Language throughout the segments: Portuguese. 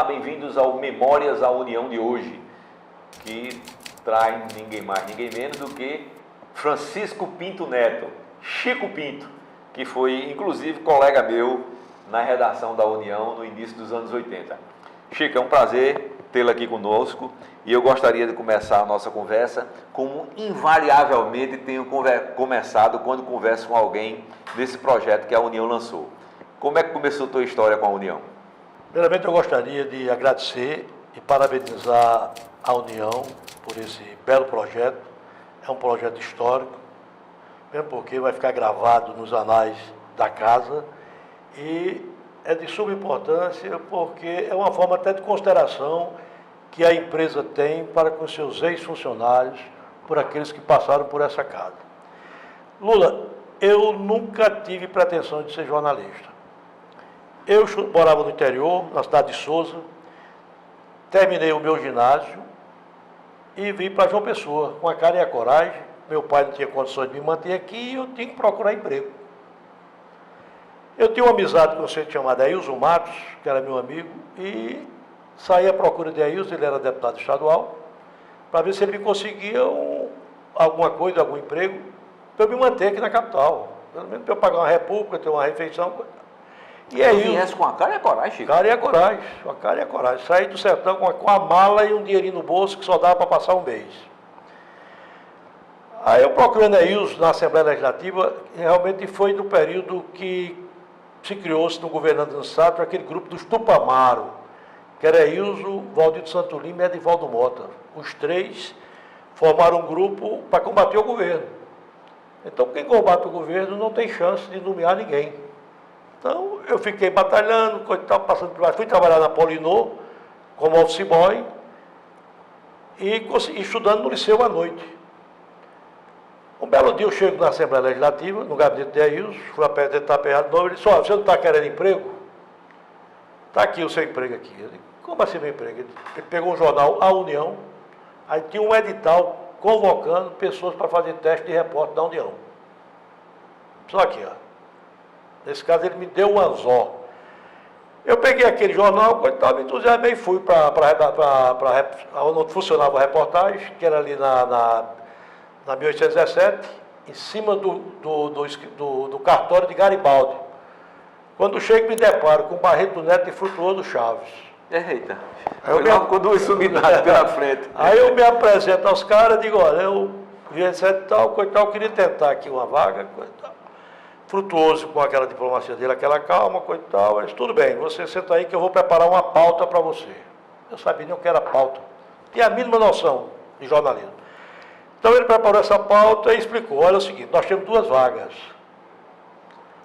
Olá, bem-vindos ao Memórias à União de hoje, que traz ninguém mais, ninguém menos do que Francisco Pinto Neto, Chico Pinto, que foi inclusive colega meu na redação da União no início dos anos 80. Chico, é um prazer tê-lo aqui conosco e eu gostaria de começar a nossa conversa como invariavelmente tenho começado quando converso com alguém desse projeto que a União lançou. Como é que começou a tua história com a União? Primeiramente, eu gostaria de agradecer e parabenizar a União por esse belo projeto. É um projeto histórico, mesmo porque vai ficar gravado nos anais da casa e é de suma importância porque é uma forma até de consideração que a empresa tem para com seus ex-funcionários, por aqueles que passaram por essa casa. Lula, eu nunca tive pretensão de ser jornalista. Eu morava no interior, na cidade de Souza, terminei o meu ginásio e vim para João Pessoa, com a cara e a coragem. Meu pai não tinha condições de me manter aqui e eu tinha que procurar emprego. Eu tinha uma amizade com um senhor chamado Ailson Matos, que era meu amigo, e saí à procura de Ailson, ele era deputado estadual, para ver se ele me conseguia alguma coisa, algum emprego, para eu me manter aqui na capital. Pelo menos para eu pagar uma república, ter uma refeição. E aí, viesse com a cara e a coragem, Chico? Cara e a coragem, a cara e a coragem. Saí do sertão com a mala e um dinheirinho no bolso que só dava para passar um mês. Aí eu procurando a Ilso na Assembleia Legislativa, realmente foi no período que se criou-se no governo do Estado aquele grupo dos Tupamaro, que era Ilso, Valdir Santo Lima e Edivaldo Mota. Os três formaram um grupo para combater o governo. Então, quem combate o governo não tem chance de nomear ninguém. Então, eu fiquei batalhando, passando por baixo. Fui trabalhar na Polinô, como office boy, e estudando no liceu à noite. Um belo dia eu chego na Assembleia Legislativa, no gabinete de Ailson, fui apresentar de novo, ele disse, você não está querendo emprego? Está aqui o seu emprego aqui. Eu disse, como assim meu emprego? Ele pegou um jornal, A União, aí tinha um edital convocando pessoas para fazer teste de repórter da União. Só aqui, ó. Nesse caso, ele me deu um anzol. Eu peguei aquele jornal, coitado, me entusiasmei e fui para onde funcionava a reportagem, que era ali na 1817, em cima do cartório de Garibaldi. Quando chego, me deparo com o Barreto Neto e Frutuoso Chaves. Eita, com duas unidades pela frente. Aí eu me apresento aos caras e digo, olha, eu vi esse tal, coitado, eu queria tentar aqui uma vaga, coitado. Frutuoso com aquela diplomacia dele, aquela calma, coisa e tal, mas tudo bem, você senta aí que eu vou preparar uma pauta para você. Eu sabia nem o que era pauta, tinha a mínima noção de jornalismo. Então ele preparou essa pauta e explicou, olha o seguinte, nós temos duas vagas.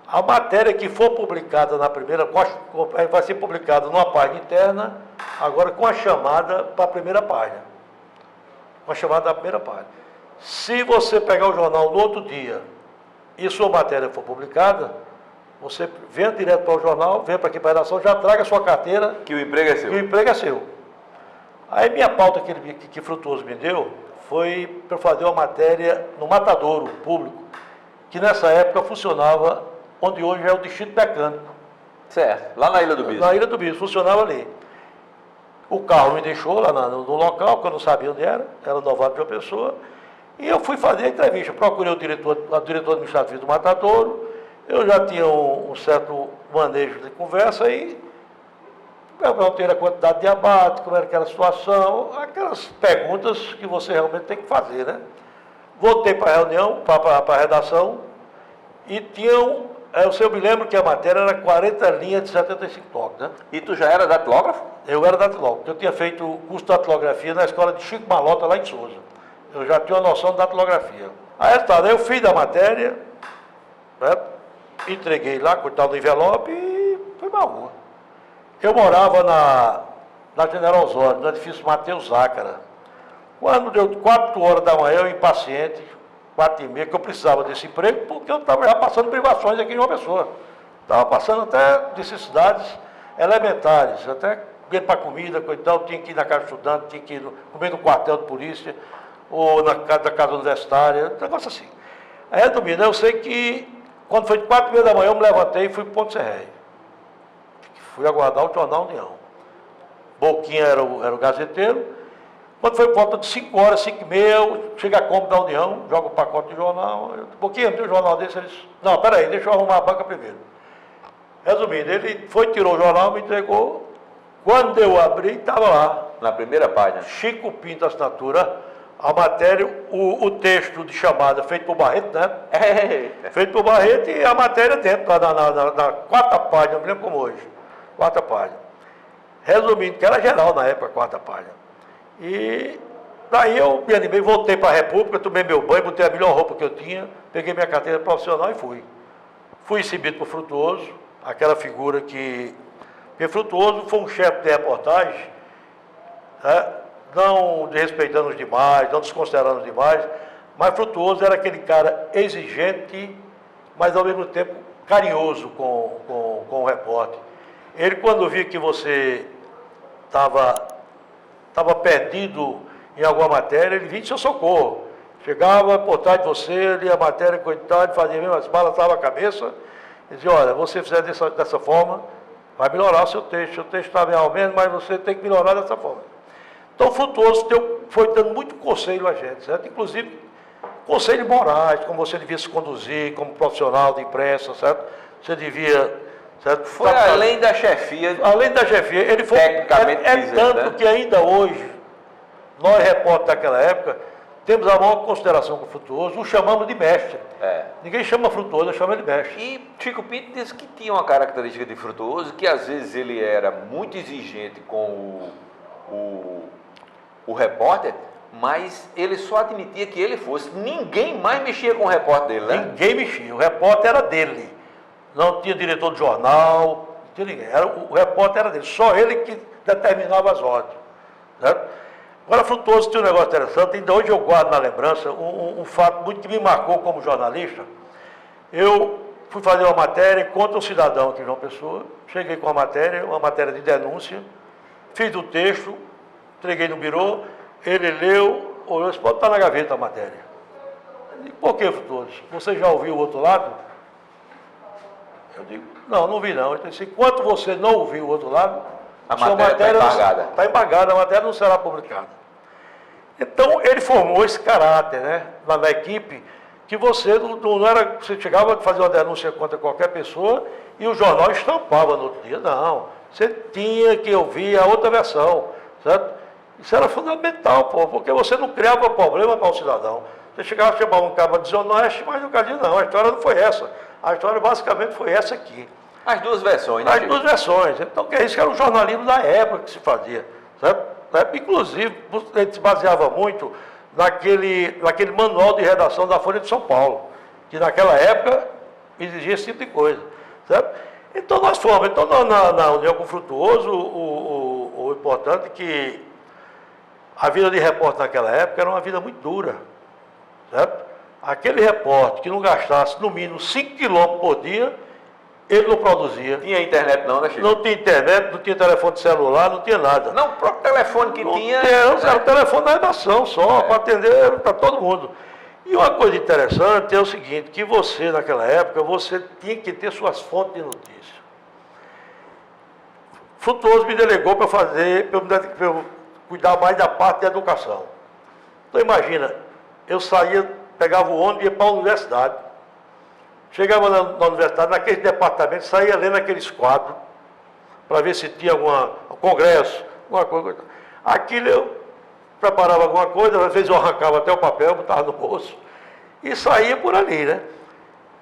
A matéria que for publicada na primeira, vai ser publicada numa página interna, agora com a chamada para a primeira página. Com a chamada da primeira página. Se você pegar o jornal no outro dia, e sua matéria for publicada, você vem direto para o jornal, vem para aqui para a redação, já traga a sua carteira. Que o emprego é seu. Que o emprego é seu. Aí minha pauta que Frutuoso me deu foi para fazer uma matéria no matadouro público, que nessa época funcionava onde hoje é o Distrito Mecânico. Certo, lá na Ilha do Bispo. Na Ilha do Bispo, funcionava ali. O carro me deixou lá no local, que eu não sabia onde era novato de uma pessoa. E eu fui fazer a entrevista, procurei o diretor administrativo do Matadouro, eu já tinha um certo manejo de conversa e perguntei a quantidade de abate, como era aquela situação, aquelas perguntas que você realmente tem que fazer, né? Voltei para a reunião, para a redação, e tinham, eu me lembro que a matéria era 40 linhas de 75 toques, né? E tu já era datilógrafo? Eu era datilógrafo, eu tinha feito o curso de datilografia na escola de Chico Malota, lá em Souza. Eu já tinha uma noção de datilografia. Aí eu fiz a matéria, né, entreguei lá, coitado do envelope e fui para a rua. Eu morava na General Osório, no edifício Mateus Zácara. Quando deu 4 horas da manhã, eu impaciente, 4h30, que eu precisava desse emprego, porque eu estava já passando privações aqui em uma pessoa. Estava passando até necessidades elementares, até dinheiro para comida, coitado, tinha que ir na casa de estudante, tinha que ir comer no quartel de polícia, ou na casa universitária, um negócio assim. Aí, resumindo, eu sei que quando foi de 4h30 da manhã, eu me levantei e fui para o Ponto Serré. Fui aguardar o Jornal União. Boquinha era o gazeteiro. Quando foi por volta de 5 horas, 5 e meia, eu chego a Cômodo da União, jogo o pacote de jornal. Boquinha, tem um jornal desse? Ele disse, não, peraí, deixa eu arrumar a banca primeiro. Resumindo, ele foi, tirou o jornal, me entregou. Quando eu abri, estava lá. Na primeira página. Chico Pinto, assinatura, a matéria, o texto de chamada feito por Barreto, né? Feito por Barreto e a matéria dentro, na quarta página, eu me lembro como hoje. Quarta página. Resumindo, que era geral na época, quarta página. E daí eu me animei, voltei para a República, tomei meu banho, botei a melhor roupa que eu tinha, peguei minha carteira profissional e fui. Fui recebido por Frutuoso, aquela figura que... Porque Frutuoso foi um chefe de reportagem, né? Não desrespeitando os demais, não desconsiderando os demais, mas Frutuoso era aquele cara exigente, mas ao mesmo tempo carinhoso com o repórter. Ele, quando via que você estava perdido em alguma matéria, ele vinha de seu socorro. Chegava por trás de você, lia a matéria, coitado, fazia mesmo as balas, estava a cabeça, e dizia, olha, você fizer dessa forma, vai melhorar o seu texto está bem ao menos, mas você tem que melhorar dessa forma. Então, o Frutuoso foi dando muito conselho a gente, certo? Inclusive, conselhos morais, como você devia se conduzir como profissional de imprensa, certo? Você devia... Certo? Foi além da chefia. Além da chefia, ele foi... Tecnicamente tanto, né? que ainda hoje, nós, repórteres daquela época, temos a maior consideração com o Frutuoso, o chamamos de mestre. Ninguém chama Frutuoso, chama ele de mestre. E Chico Pinto disse que tinha uma característica de Frutuoso, que às vezes ele era muito exigente com o repórter, mas ele só admitia que ele fosse. Ninguém mais mexia com o repórter dele, né? Ninguém mexia, o repórter era dele. Não tinha diretor de jornal, não tinha ninguém. O repórter era dele, só ele que determinava as ordens. Certo? Agora, Frutuoso tinha um negócio interessante, ainda hoje eu guardo na lembrança um fato muito que me marcou como jornalista. Eu fui fazer uma matéria contra um cidadão aqui em João Pessoa, cheguei com uma matéria de denúncia, fiz o texto, entreguei no birô, ele leu, olhou e disse, pode estar na gaveta a matéria. Eu digo, por que, Frutuoso? Você já ouviu o outro lado? Eu digo, não vi não. Ele disse, enquanto você não ouviu o outro lado, a matéria está embargada. Está embargada, a matéria não será publicada. Então, ele formou esse caráter, né, na equipe, que você não era, você chegava a fazer uma denúncia contra qualquer pessoa e o jornal estampava no outro dia. Não, você tinha que ouvir a outra versão, certo? Isso era fundamental, porque você não criava problema para o cidadão. Você chegava a chamar um cara desonesto, mas no caso não, a história não foi essa. A história basicamente foi essa aqui. As duas versões, né? As duas versões. Então, que é isso que era o jornalismo da época que se fazia, certo? Inclusive, a gente se baseava muito naquele manual de redação da Folha de São Paulo, que naquela época exigia esse tipo de coisa, certo? Então, nós fomos. Então, na União com Frutuoso, o importante é que a vida de repórter naquela época era uma vida muito dura, certo? Aquele repórter que não gastasse no mínimo 5 quilômetros por dia, ele não produzia. Tinha internet não, né, Chico? Não tinha internet, não tinha telefone de celular, não tinha nada. Não, o próprio telefone que tinha... Era o telefone da redação só, para atender para todo mundo. E uma coisa interessante é o seguinte, que você, naquela época, você tinha que ter suas fontes de notícia. Frutuoso me delegou para eu cuidar mais da parte da educação. Então, imagina, eu saía, pegava o ônibus e ia para a universidade. Chegava na universidade, naquele departamento, saía lendo aqueles quadros, para ver se tinha algum congresso, alguma coisa. Aquilo eu preparava alguma coisa, às vezes eu arrancava até o papel, botava no bolso, e saía por ali, né?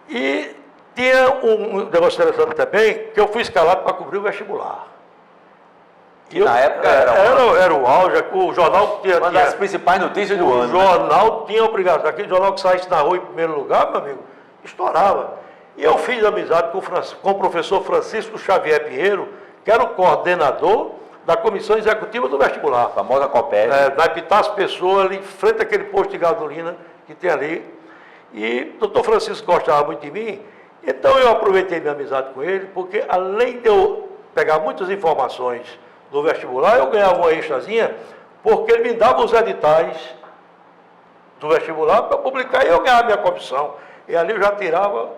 E tinha um negócio interessante também, que eu fui escalado para cobrir o vestibular. E na época era o auge, o jornal tinha... Uma das principais notícias do ano. O jornal tinha obrigação, aquele jornal que saísse na rua em primeiro lugar, meu amigo, estourava. E eu fiz amizade com o professor Francisco Xavier Pinheiro, que era o coordenador da comissão executiva do vestibular. A famosa COPED. Na Epitácio Pessoa, ali em frente àquele posto de gasolina que tem ali. E o doutor Francisco gostava muito de mim, então eu aproveitei minha amizade com ele, porque além de eu pegar muitas informações do vestibular, eu ganhava uma extrazinha, porque ele me dava os editais do vestibular para publicar e eu ganhava minha comissão. E ali eu já tirava,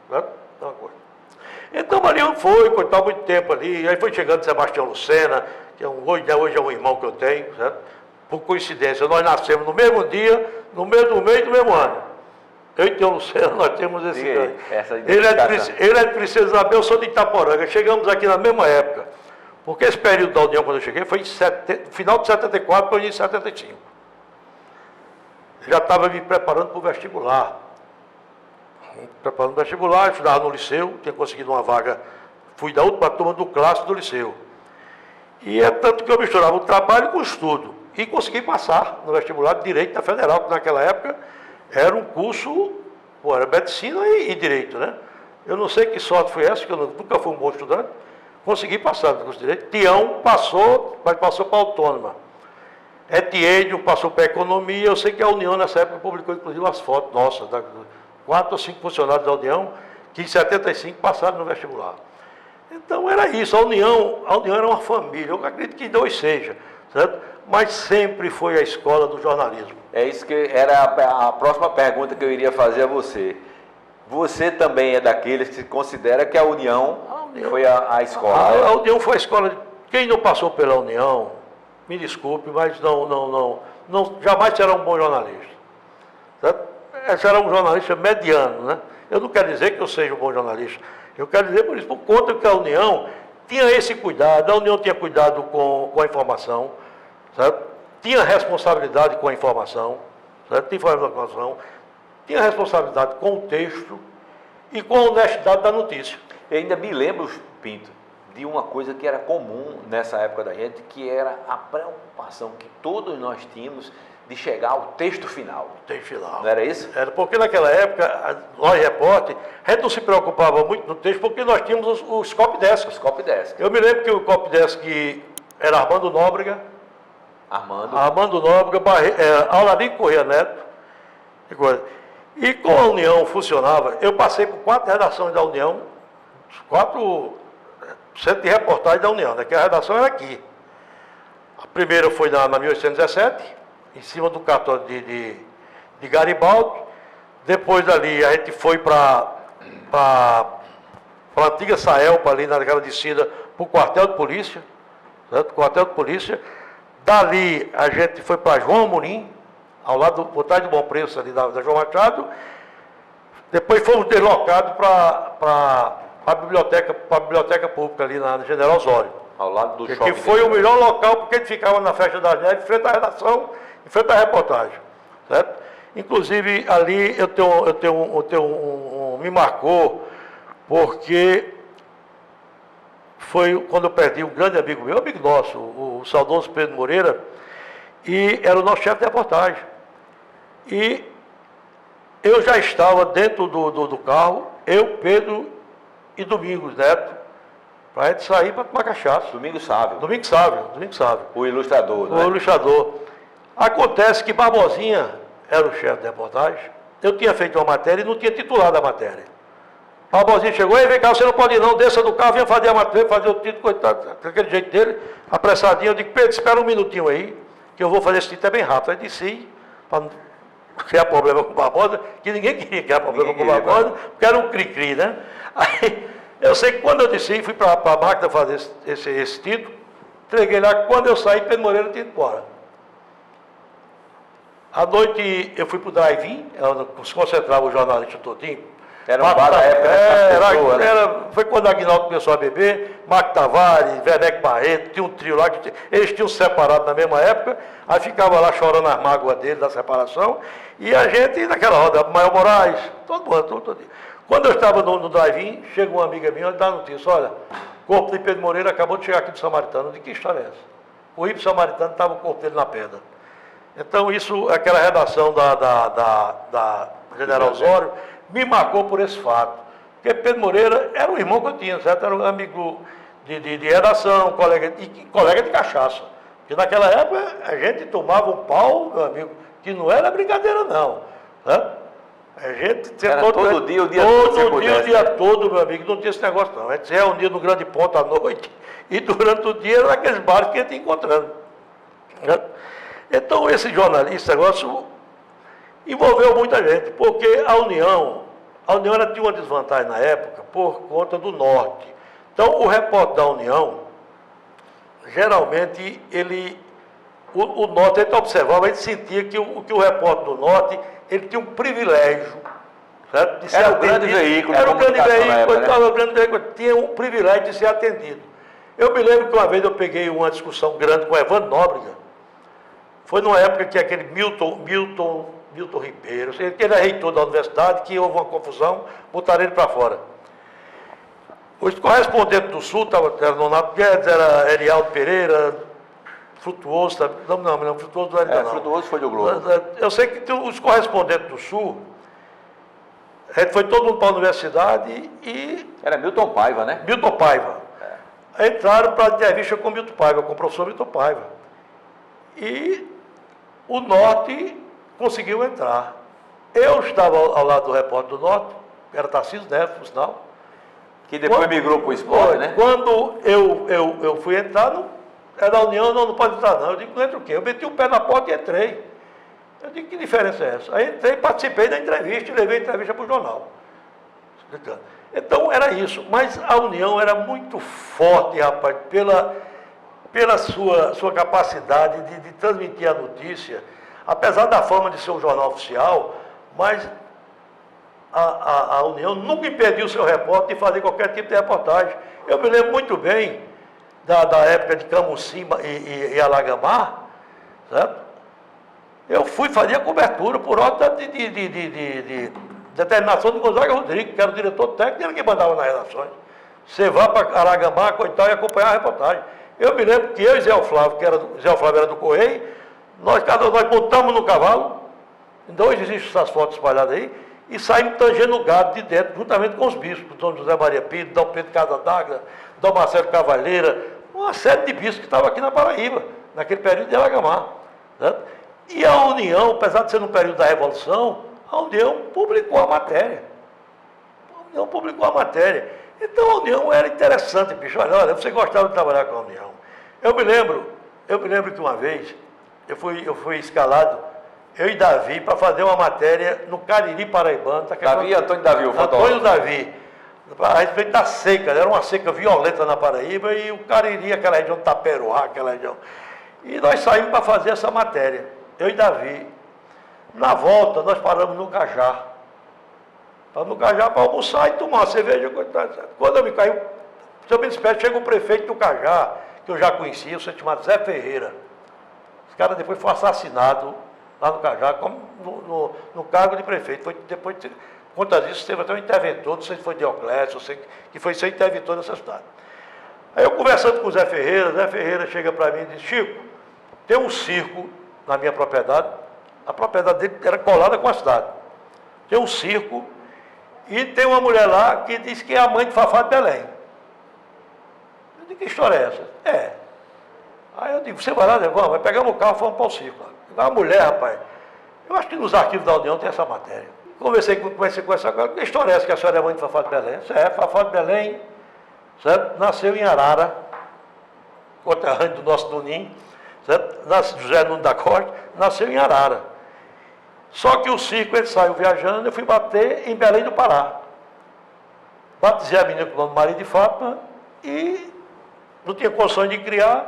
né, uma coisa. Então ali foi, coitava muito tempo ali, aí foi chegando Sebastião Lucena, que hoje é um irmão que eu tenho, certo? Por coincidência, nós nascemos no mesmo dia, no mesmo mês do mesmo ano. Eu e o Luciano, nós temos esse ganho. Ele é de Princesa Isabel, eu sou de Itaporanga. Chegamos aqui na mesma época. Porque esse período da União, quando eu cheguei, foi final de 74 para o início de 75. Eu já estava me preparando para o vestibular. Preparando o vestibular, estudava no liceu, tinha conseguido uma vaga, fui da última turma do clássico do liceu. E é tanto que eu misturava o trabalho com o estudo. E consegui passar no vestibular de Direito da Federal, que naquela época era um curso, era medicina e direito, né? Eu não sei que sorte foi essa, que eu nunca fui um bom estudante. Consegui passar no curso de direito. Tião passou, mas passou para a autônoma. Etiênio passou para a economia. Eu sei que a União, nessa época, publicou inclusive as fotos nossas, 4 ou 5 funcionários da União, que em 75 passaram no vestibular. Então era isso, a União era uma família, eu acredito que ainda hoje seja, certo? Mas sempre foi a escola do jornalismo. É isso que era a próxima pergunta que eu iria fazer a você. Você também é daqueles que considera que a União foi a escola? A União foi a escola. Quem não passou pela União, me desculpe, mas não jamais será um bom jornalista. Certo? Será um jornalista mediano, né? Eu não quero dizer que eu seja um bom jornalista. Eu quero dizer por isso, por conta que a União tinha esse cuidado, a União tinha cuidado com a informação, certo? Tinha responsabilidade com a informação, certo? Tinha responsabilidade com o texto e com a honestidade da notícia. Eu ainda me lembro, Pinto, de uma coisa que era comum nessa época da gente, que era a preocupação que todos nós tínhamos de chegar ao texto final. Texto final. Não era isso? Era porque naquela época, nós repórter, a gente não se preocupava muito no texto, porque nós tínhamos os copydesk. Os copydesk. Eu me lembro que o copydesk era Armando Nóbrega, Aularico Corrêa Neto, e com a União funcionava. Eu passei por 4 redações da União, 4 centros de reportagem da União, né? Que a redação era aqui. A primeira foi na 1817, em cima do cartório de Garibaldi. Depois dali a gente foi para a antiga Saelpa, ali naquela descida, para o quartel de polícia, certo? Quartel de polícia. Dali a gente foi para João Amorim, ao lado por trás do Bom Preço, ali da João Machado. Depois fomos deslocados para a biblioteca pública ali na General Osório. Ao lado do shopping. Que foi o melhor local, porque ele ficava na Festa das Neves, em frente à redação, em frente à reportagem. Certo? Inclusive, ali me marcou, porque foi quando eu perdi um grande amigo meu, amigo nosso, o saudoso Pedro Moreira, e era o nosso chefe de reportagem. E eu já estava dentro do carro, eu, Pedro e Domingos Neto, para a gente sair para tomar cachaça. Domingos Sávio. Domingos Sávio. O ilustrador, né? O ilustrador. Acontece que Barbosinha era o chefe de reportagem. Eu tinha feito uma matéria e não tinha titulado a matéria. Barbosinha chegou, e vem cá, você não pode ir não, desça do carro, venha fazer a matéria, fazer o título, coitado, daquele jeito dele, apressadinho. Eu digo, Pedro, espera um minutinho aí, que eu vou fazer esse título é bem rápido. Aí disse, para não criar problema com o Barbosa, que ninguém queria criar problema com o Barbosa, porque era um cri-cri, né? Aí, eu sei que quando eu disse, fui para a máquina fazer esse título, entreguei lá, quando eu saí, Pedro Moreira tinha ido embora. À noite, eu fui para o drive-in, se concentrava o jornalista todinho. Era um bar da época. Foi quando a Aguinaldo começou a beber, Marco Tavares, Werneck Barreto, tinha um trio lá, eles tinham separado na mesma época, aí ficava lá chorando as mágoas dele, da separação, e a gente, naquela roda, Maior Moraes, todo mundo, todo dia. Quando eu estava no drive-in, chega uma amiga minha e dá a notícia, olha, o corpo de Pedro Moreira acabou de chegar aqui do Samaritano. De que história é essa? O Rio Samaritano estava o corpo dele na pedra. Então, isso, aquela redação da General Osório, me marcou por esse fato. Porque Pedro Moreira era um irmão que eu tinha, certo? Era um amigo de redação, colega de cachaça. Porque naquela época a gente tomava um pau, meu amigo, que não era brincadeira não. Certo? A gente era todo dia, o dia todo, meu amigo, não tinha esse negócio não. A gente se reunia no Grande Ponto à noite e durante o dia era naqueles bares que a gente ia encontrando. Certo? Então esse jornalista, negócio envolveu muita gente, porque a União ela tinha uma desvantagem na época por conta do norte. Então o repórter da União, geralmente, o Norte, a gente observava, a gente sentia que o repórter do Norte, ele tinha um privilégio, certo? De ser Era o atendido. grande veículo de Era o grande comunicação na veículo, época, né? o grande veículo, tinha o privilégio de ser atendido. Eu me lembro que uma vez eu peguei uma discussão grande com o Evandro Nóbrega, foi numa época que aquele Milton Ribeiro, ele era reitor da universidade, que houve uma confusão, botaram ele para fora. Os correspondentes do Sul, era Nonato Guedes, era Erialdo Pereira, Frutuoso, não, Frutuoso não era ainda não. Frutuoso foi do Globo. Eu sei que os correspondentes do Sul, a gente foi todo mundo para a universidade e... Era Milton Paiva, né? Milton Paiva. Entraram para a entrevista com Milton Paiva, com o professor Milton Paiva. E o Norte conseguiu entrar. Eu estava ao lado do repórter do Norte, era Tarcísio Neves, por sinal. Que depois migrou para o esporte, né? Quando eu fui entrar, era a União, não pode entrar não. Eu digo, não entra o quê? Eu meti o pé na porta e entrei. Eu digo, que diferença é essa? Aí entrei, participei da entrevista e levei a entrevista para o jornal. Então era isso. Mas a União era muito forte, rapaz, pela sua capacidade de transmitir a notícia, apesar da fama de ser um jornal oficial, mas a União nunca impediu o seu repórter de fazer qualquer tipo de reportagem. Eu me lembro muito bem da época de Camusim e Alagamar, certo? Eu fui fazer a cobertura por ordem de determinação do Gonzaga Rodrigues, que era o diretor técnico, ele que mandava nas redações. Você vá para Aragamar, coitado, e acompanhar a reportagem. Eu me lembro que eu e Zé Flávio, Zé Flávio era do Correio, nós montamos no cavalo, ainda hoje existem essas fotos espalhadas aí, e saímos tangendo o gado de dentro, juntamente com os bispos, Dom José Maria Pinto, Dom Pedro Casa d'Água, Dom Marcelo Cavalheira, uma série de bispos que estavam aqui na Paraíba, naquele período de Aragamar. Certo? E a União, apesar de ser no período da Revolução, a União publicou a matéria. Então a União era interessante, bicho. Olha, você gostava de trabalhar com a União. Eu me lembro que uma vez eu fui escalado, eu e Davi, para fazer uma matéria no Cariri Paraibano. Davi e Antônio Davi, o fotógrafo. Antônio Davi, a respeito da seca, era uma seca violenta na Paraíba, e o Cariri, aquela região de Taperoá, aquela região. E nós saímos para fazer essa matéria, eu e Davi. Na volta, nós paramos no Cajá. Paramos no Cajá para almoçar e tomar uma cerveja. Quando eu me caí, se eu me despeço, chega o prefeito do Cajá, que eu já conhecia, o senhor chamado Zé Ferreira. Esse cara depois foi assassinado lá no Cajá, como no cargo de prefeito. Foi depois, por conta disso, teve até um interventor, não sei se foi Dioclésio, não sei, que foi ser interventor nessa cidade. Aí eu conversando com o Zé Ferreira chega para mim e diz, Chico, tem um circo na minha propriedade, a propriedade dele era colada com a cidade. Tem um circo e tem uma mulher lá que diz que é a mãe de Fafá de Belém. Eu digo, que história é essa? É. Aí eu digo, você vai lá, vamos, vai pegar o carro e vamos para o circo. A mulher, rapaz, eu acho que nos arquivos da União tem essa matéria. Comecei com essa coisa, que história é essa que a senhora é mãe de Fafá de Belém? Fafá de Belém, certo? Nasceu em Arara, conterrâneo do nosso Doninho, certo? José Nuno da Costa, nasceu em Arara. Só que o circo, ele saiu viajando, eu fui bater em Belém do Pará. Batizei a menina com o nome de Maria de Fátima e não tinha condições de criar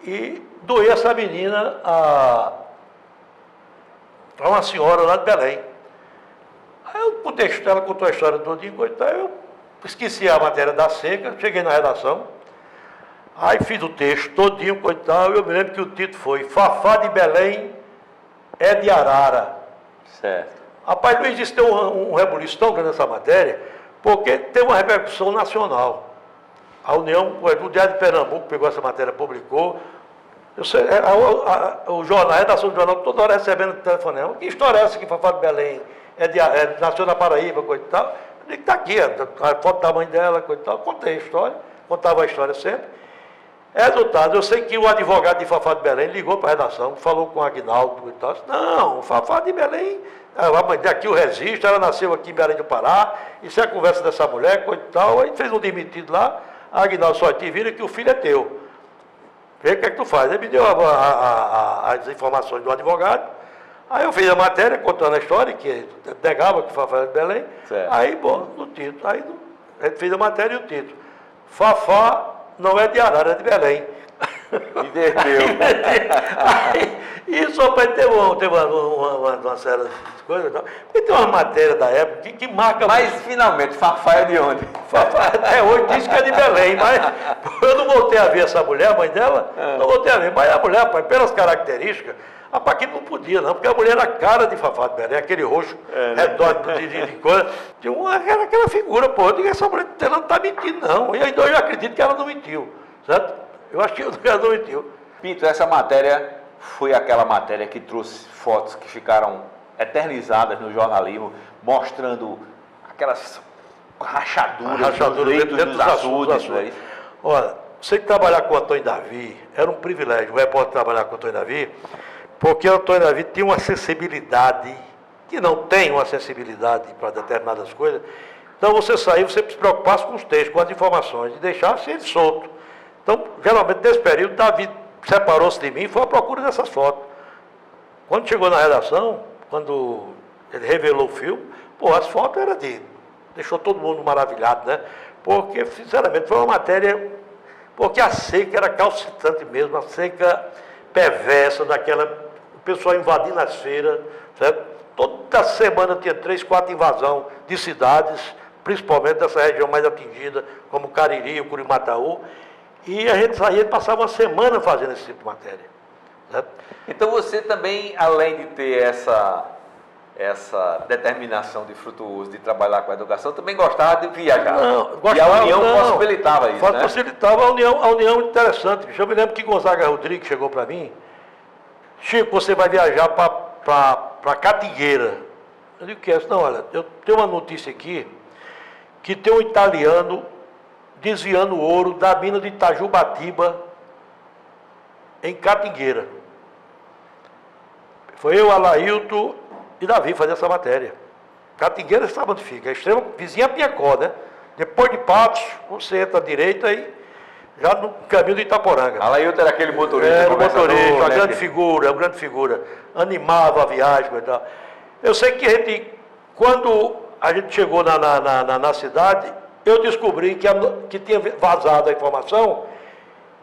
e doei essa menina a uma senhora lá de Belém. Aí eu contei, ela contou a história todinha, coitado, eu esqueci a matéria da seca, cheguei na redação, aí fiz o texto todinho, coitado, eu me lembro que o título foi Fafá de Belém é de Arara. Certo. Rapaz, Luiz, isso tem um rebuliço tão grande nessa matéria, porque tem uma repercussão nacional. A União, o Diário de Pernambuco pegou essa matéria, publicou. Eu sei, o jornal, a redação do jornal, toda hora recebendo telefonema. Que história é essa que Fafá de Belém nasceu na Paraíba, coisa e tal? Eu digo, está aqui, a foto da mãe dela, coisa e tal. Contei a história, contava a história sempre. Resultado, eu sei que o advogado de Fafá de Belém ligou para a redação, falou com o Aguinaldo e tal. Não, o Fafá de Belém, a mãe daqui o registro, ela nasceu aqui em Belém do Pará, isso é a conversa dessa mulher, coisa e tal. Aí fez um demitido lá, a Aguinaldo só te vira que o filho é teu. Vê o que é que tu faz. Aí me deu as informações do advogado, aí eu fiz a matéria contando a história, que negava que Fafá era de Belém. Certo. Aí, bom, no título, aí a gente fez a matéria e o título. Fafá não é de Arara, é de Belém. Inverteu. E só teve uma série de coisas. E tem uma matéria da época que marca. Mas finalmente, Fafá é de onde? Até hoje diz que é de Belém, mas eu não voltei a ver essa mulher, a mãe dela, não voltei a ver. Mas a mulher, rapaz, pelas características, rapaz, que não podia, não, porque a mulher era a cara de Fafá de Belém, aquele roxo redondo de coisa. Tinha aquela figura, pô. Eu digo, essa mulher ela não está mentindo, não. E ainda hoje eu acredito que ela não mentiu, certo? Eu acho que ela não mentiu. Pinto, essa matéria foi aquela matéria que trouxe fotos que ficaram eternizadas no jornalismo, mostrando aquelas rachaduras nos leitos dos açudes. Né? Olha, você que trabalhar com o Antônio Davi, era um privilégio, o repórter trabalhar com o Antônio Davi, porque o Antônio Davi tinha uma sensibilidade, que não tem uma sensibilidade para determinadas coisas. Então você saía, você se preocupasse com os textos, com as informações, e deixasse ele solto. Então, geralmente, nesse período, Davi separou-se de mim e foi à procura dessas fotos. Quando chegou na redação, quando ele revelou o filme, pô, as fotos eram dele. Deixou todo mundo maravilhado, né? Porque, sinceramente, foi uma matéria... Porque a seca era calcitante mesmo, a seca perversa, daquela... O pessoal invadindo as feiras, certo? Toda semana tinha 3, 4 invasões de cidades, principalmente dessa região mais atingida, como Cariri, o Curimataú. E a gente saía e passava uma semana fazendo esse tipo de matéria. Certo? Então você também, além de ter essa determinação de frutuoso de trabalhar com a educação, também gostava de viajar. E a União possibilitava isso, né? Possibilitava a União interessante. Eu me lembro que Gonzaga Rodrigues chegou para mim. Chico, você vai viajar para Catingueira. Eu digo, que é isso? Não, olha, eu tenho uma notícia aqui, que tem um italiano desviando ouro da mina de Itajubatiba, em Catingueira. Foi eu, Alailton e Davi fazer essa matéria. Catingueira, sabe onde fica? É extrema vizinha Piacó, né? Depois de Patos, você entra à direita e já no caminho de Itaporanga. Alailton era aquele motorista. Era o motorista, uma grande figura. Animava a viagem e tal. Eu sei que quando a gente chegou na cidade, eu descobri que tinha vazado a informação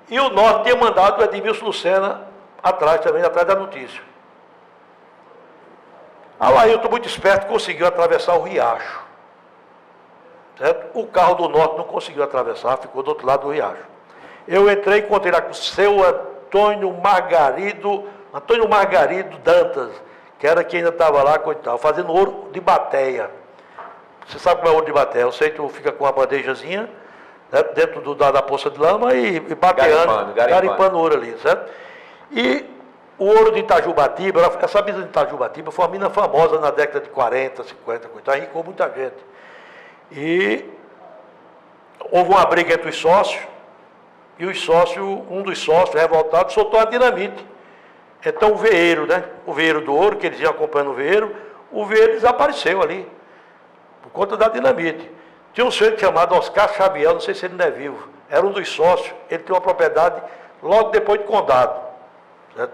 e o Norte tinha mandado o Edmilson Lucena atrás da notícia. O Ailton, muito esperto, conseguiu atravessar o riacho. Certo? O carro do Norte não conseguiu atravessar, ficou do outro lado do riacho. Eu entrei e encontrei lá com o seu Antônio Margarido Dantas, que era quem ainda estava lá, coitado, fazendo ouro de bateia. Você sabe como é ouro de bateia? Eu sei que tu fica com uma bandejazinha, né, dentro da poça de lama e bateando, garimpando ouro ali, certo? E o ouro de Itajubatiba, essa mina de Itajubatiba foi uma mina famosa na década de 40, 50, enricou muita gente. E houve uma briga entre os sócios, e um dos sócios, revoltado, soltou a dinamite. Então o veeiro, né? O veeiro do ouro, que eles iam acompanhando o veeiro desapareceu ali, por conta da dinamite. Tinha um senhor chamado Oscar Xavier, não sei se ele ainda é vivo, era um dos sócios, ele tinha uma propriedade logo depois de Condado. Certo?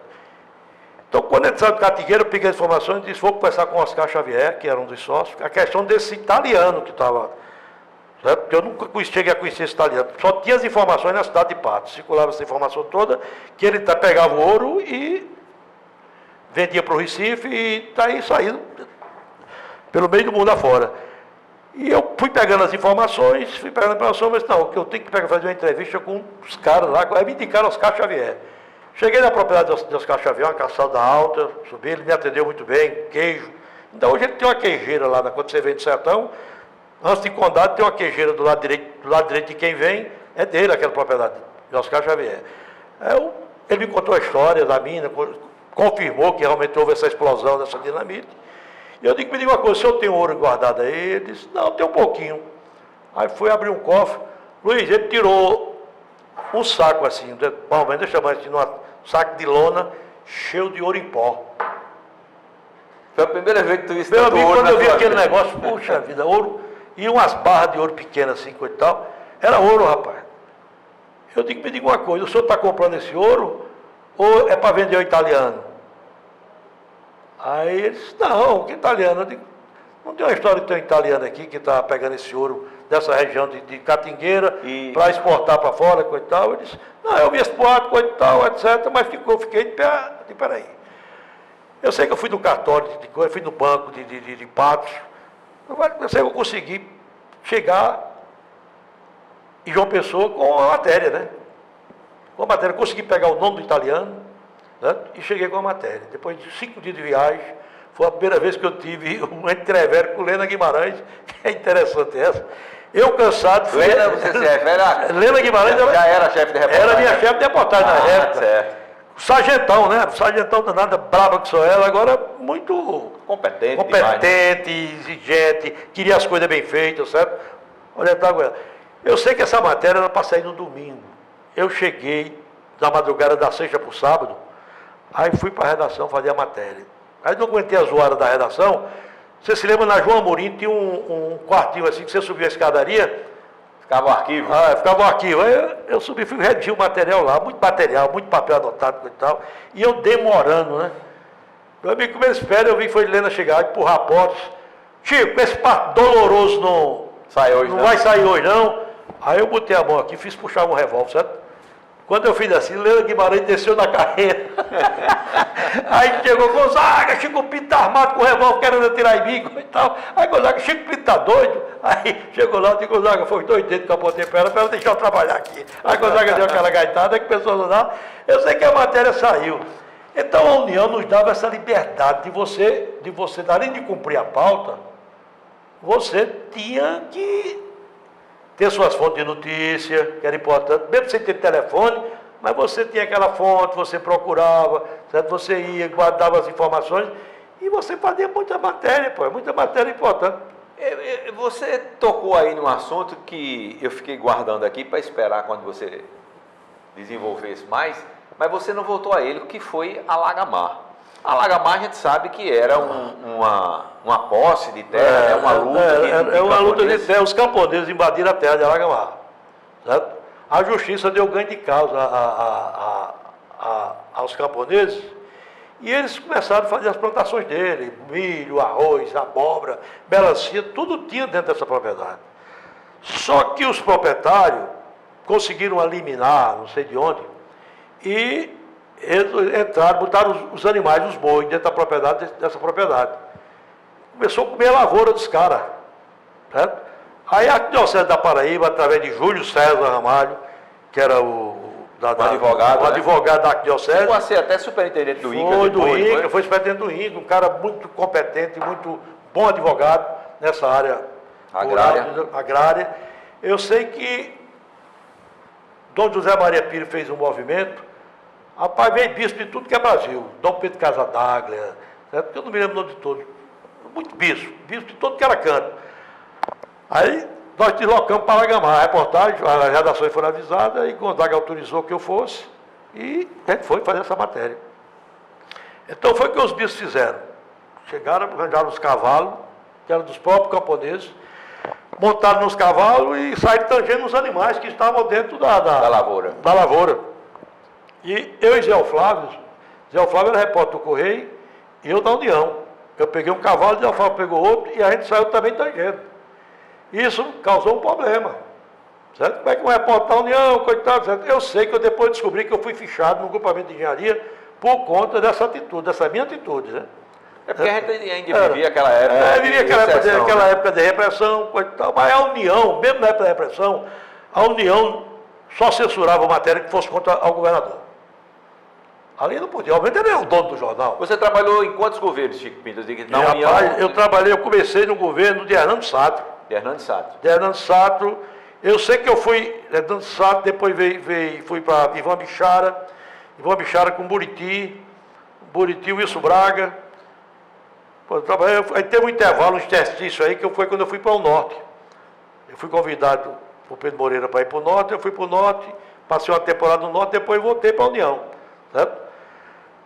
Então, quando ele saiu de Catingueira, eu peguei as informações e disse, vou conversar com o Oscar Xavier, que era um dos sócios, a questão desse italiano que estava, certo? Porque eu nunca cheguei a conhecer esse italiano, só tinha as informações na cidade de Patos, circulava essa informação toda, que ele pegava o ouro e vendia para o Recife e está aí saindo pelo meio do mundo afora. E eu fui pegando as informações, mas não, eu tenho que fazer uma entrevista com os caras lá, aí me indicaram Oscar Xavier. Cheguei na propriedade de Oscar Xavier, uma calçada alta, subi, ele me atendeu muito bem, queijo. Então hoje ele tem uma queijeira lá, quando você vem do sertão, antes de Condado tem uma queijeira do lado direito de quem vem, é dele aquela propriedade, de Oscar Xavier. Ele me contou a história da mina, confirmou que realmente houve essa explosão dessa dinamite. E eu digo, me diga uma coisa, o senhor tem ouro guardado aí? Ele disse, não, tem um pouquinho. Aí fui abrir um cofre, Luiz, ele tirou um saco assim, bom, mas deixa eu chamar assim, um saco de lona cheio de ouro em pó. Foi a primeira vez que tu viste tanto ouro. Quando eu vi aquele vida. Negócio, puxa vida, ouro, e umas barras de ouro pequenas assim, coisa e tal, era ouro, rapaz. Eu digo, me diga uma coisa, o senhor está comprando esse ouro ou é para vender ao italiano? Aí ele disse, não, que italiano? Eu digo, Não tem uma história tão italiana aqui que está pegando esse ouro dessa região de Catingueira para exportar para fora, coisa e tal. Eu disse, não, eu vi esse boato, coisa e tal, etc. Mas fiquei de pé, peraí. Eu sei que eu fui no cartório, eu fui no banco de Patos. Eu sei que eu consegui chegar em João Pessoa com a matéria, né? Com a matéria, consegui pegar o nome do italiano, né? E cheguei com a matéria. Depois de 5 dias de viagem, foi a primeira vez que eu tive um entrevero com Lena Guimarães, que é interessante essa. Eu cansado... Lena, você se refere a... Lena Guimarães... Já era chefe de reportagem? Era minha chefe de reportagem na época. Certo. Sargentão, né? Sargentão danada, brava que sou ela, agora muito... Competente, exigente, queria as coisas bem feitas, certo? Olha, tá com ela. Eu sei que essa matéria era para sair no domingo. Eu cheguei na madrugada da sexta para o sábado, aí fui para a redação fazer a matéria. Aí não aguentei a zoada da redação. Você se lembra, na João Amorim tinha um quartinho assim, que você subia a escadaria. Ficava o arquivo? Ficava o arquivo. Aí eu subi, fui redigir o material lá, muito papel anotado e tal. E eu demorando, né? Meu amigo, como eles esperam, eu vi que foi Helena chegar, empurrar portas. Chico, esse parto doloroso não vai sair hoje, não. Aí eu botei a mão aqui, fiz puxar um revólver, certo? Quando eu fiz assim, Helena Guimarães desceu na carreira. Aí chegou Gonzaga, Chico Pinto tá armado com o revólver, querendo atirar em mim e tal. Aí Gonzaga, Chico Pinto tá doido? Aí chegou lá, eu disse, Gonzaga, foi 2 dedos que eu botei para ela deixar eu trabalhar aqui. Aí Gonzaga deu aquela gaitada, que pensou não dá. Eu sei que a matéria saiu. Então a União nos dava essa liberdade de você, além de cumprir a pauta, você tinha que ter suas fontes de notícia, que era importante, mesmo sem ter telefone, mas você tinha aquela fonte, você procurava, certo? Você ia, guardava as informações e você fazia muita matéria, muita matéria importante. Você tocou aí num assunto que eu fiquei guardando aqui para esperar quando você desenvolvesse mais, mas você não voltou a ele, que foi a Lagamar. A Lagamar a gente sabe que era uma posse de terra, né? Uma luta. Uma luta de terra. Os camponeses invadiram a terra de Lagamar. Certo? A justiça deu ganho de causa aos camponeses e eles começaram a fazer as plantações dele, milho, arroz, abóbora, melancia, tudo tinha dentro dessa propriedade. Só que os proprietários conseguiram eliminar, não sei de onde, e eles entraram, botaram os animais, os bois, dentro da propriedade, dessa propriedade. Começou a comer a lavoura dos caras. Certo? Aí a Arquidiocese da Paraíba, através de Júlio César Ramalho, que era o advogado da Arquidiocese. Chegou a ser até superintendente do INCRA. Foi superintendente do INCRA, um cara muito competente, muito bom advogado nessa área agrária. Eu sei que Dom José Maria Pires fez um movimento. Rapaz, veio bispo de tudo que é Brasil. Dom Pedro Casadaglia, certo? Porque eu não me lembro o nome de todos. Muito bispo de todo que era canto. Aí nós deslocamos para Lagamar. A reportagem, as redações foram avisadas e Gonzaga autorizou que eu fosse e a gente foi fazer essa matéria. Então foi o que os bispos fizeram. Chegaram, arranjaram os cavalos, que eram dos próprios camponeses, montaram nos cavalos e saíram tangendo os animais que estavam dentro da lavoura. E eu e Zé Flávio era repórter do Correio e eu da União. Eu peguei um cavalo, Zé Flávio pegou outro e a gente saiu também tangendo. Isso causou um problema. Certo? Como é que um repórter da União, coitado, certo? Eu sei que eu depois descobri que eu fui fichado no grupamento de engenharia por conta dessa atitude, dessa minha atitude, né? É porque a gente ainda vivia aquela época. Vivia aquela época de repressão, coisa e tal. Mas a União, mesmo na época da repressão, a União só censurava matéria que fosse contra o governador. Ali não podia, obviamente ele era o dono do jornal. Você trabalhou em quantos governos, Chico Pinto? Eu comecei no governo de Hernando Sátrio. De Hernando Sátrio. Eu sei que eu fui, Hernando Sátrio, depois fui para Ivan Bichara com Buriti, Wilson Braga. Pô, aí teve um intervalo, um interstício aí, que foi quando eu fui para o Norte. Eu fui convidado por Pedro Moreira para ir para o Norte, eu fui para o Norte, passei uma temporada no Norte, depois voltei para a União. Certo?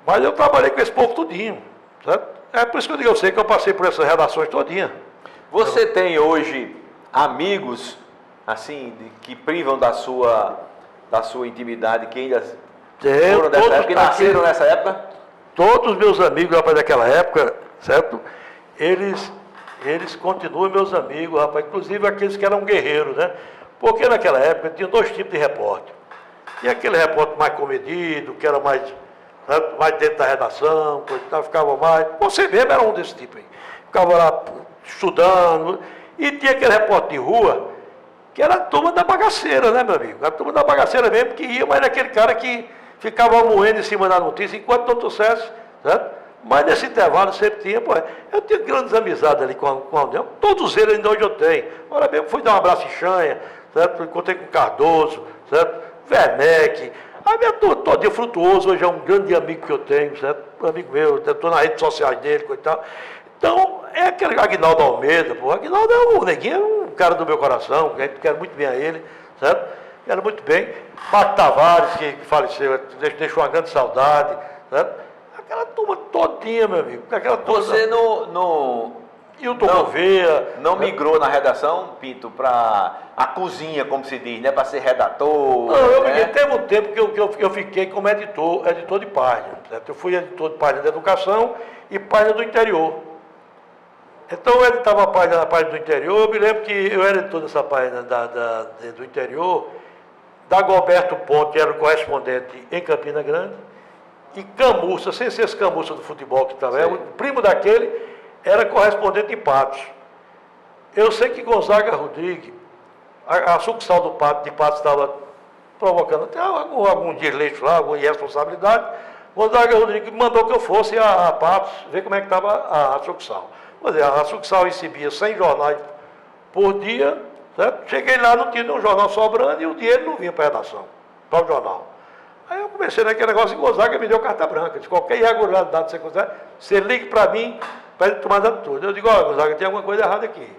Mas eu trabalhei com esse povo tudinho, certo? É por isso que eu sei que eu passei por essas redações todinha. Você tem hoje amigos, assim, que privam da sua intimidade, que ainda foram dessa época, que nasceram nessa época? Todos os meus amigos, rapaz, daquela época, certo? Eles eles continuam meus amigos, rapaz, inclusive aqueles que eram guerreiros, né? Porque naquela época tinha dois tipos de repórter. Tinha aquele repórter mais comedido, que era mais, né, mais dentro da redação, ficava mais. Você mesmo era um desse tipo aí. Ficava lá estudando. E tinha aquele repórter de rua, que era a turma da bagaceira, né, meu amigo? A turma da bagaceira mesmo que ia, mas era aquele cara que ficava moendo em cima da notícia enquanto não trouxesse, certo? Mas nesse intervalo sempre tinha, pô, eu tenho grandes amizades ali com a União, todos eles ainda hoje eu tenho. Agora mesmo fui dar um abraço em Chanha, certo? Encontrei com o Cardoso, certo? Werneck, a minha turma todinha Frutuoso, hoje é um grande amigo que eu tenho, certo? Um amigo meu, estou nas redes sociais dele, coisa e tal. Então, é aquele Aguinaldo Almeida, pô, Aguinaldo é um neguinho, é um cara do meu coração, quero muito bem a ele, certo? Quero muito bem. Marco Tavares, que faleceu, deixou uma grande saudade, certo? Aquela turma todinha, meu amigo. Aquela turma. Você Hilton Gouveia. Não migrou na redação, Pinto, para a cozinha, como se diz, né? Para ser redator. Não, eu né? teve um tempo que eu fiquei como editor de página. Certo? Eu fui editor de página da educação e página do interior. Então eu editava a página do interior. Eu me lembro que eu era editor dessa página do interior. Dagoberto Ponte, que era o correspondente em Campina Grande. E Camussa, sem ser esse Camussa do futebol que estava, o primo daquele era correspondente em Patos. Eu sei que Gonzaga Rodrigues, a sucursal de Patos estava provocando até algum desleixo lá, alguma irresponsabilidade. Gonzaga Rodrigues mandou que eu fosse a Patos ver como é que estava a sucursal. Quer dizer, a sucursal recebia 100 jornais por dia, certo? Cheguei lá, não tinha nenhum jornal sobrando e o dinheiro não vinha para a redação, para o jornal. Aí eu comecei naquele negócio e Gonzaga me deu carta branca. De qualquer irregularidade que você quiser, você ligue para mim para ele tomar dando tudo. Eu digo, olha, Gonzaga, tem alguma coisa errada aqui.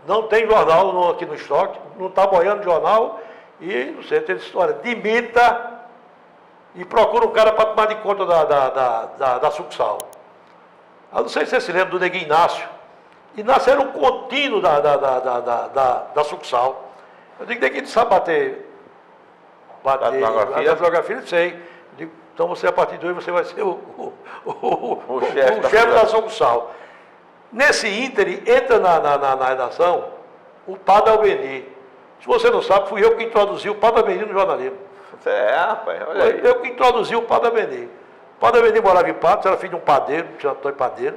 Não tem jornal aqui no estoque, não está boiando jornal e não sei, tem história. Dimita e procura um cara para tomar de conta da sucursal. Eu não sei se você se lembra do Neguinho Inácio. Inácio era um contínuo da sucursal. Eu digo, Neguinho, tu sabe bater datilografia, não sei. Digo, então você, a partir de hoje, você vai ser o chefe da sucursal. Nesse ínterim, entra na redação o Padre Albeni. Se você não sabe, fui eu que introduzi o Padre Albeni no jornalismo. Rapaz, olha aí. Eu que introduzi o Padre Albeni. O Padre Albeni morava em Patos, era filho de um padeiro, tinha Antônio Padeiro,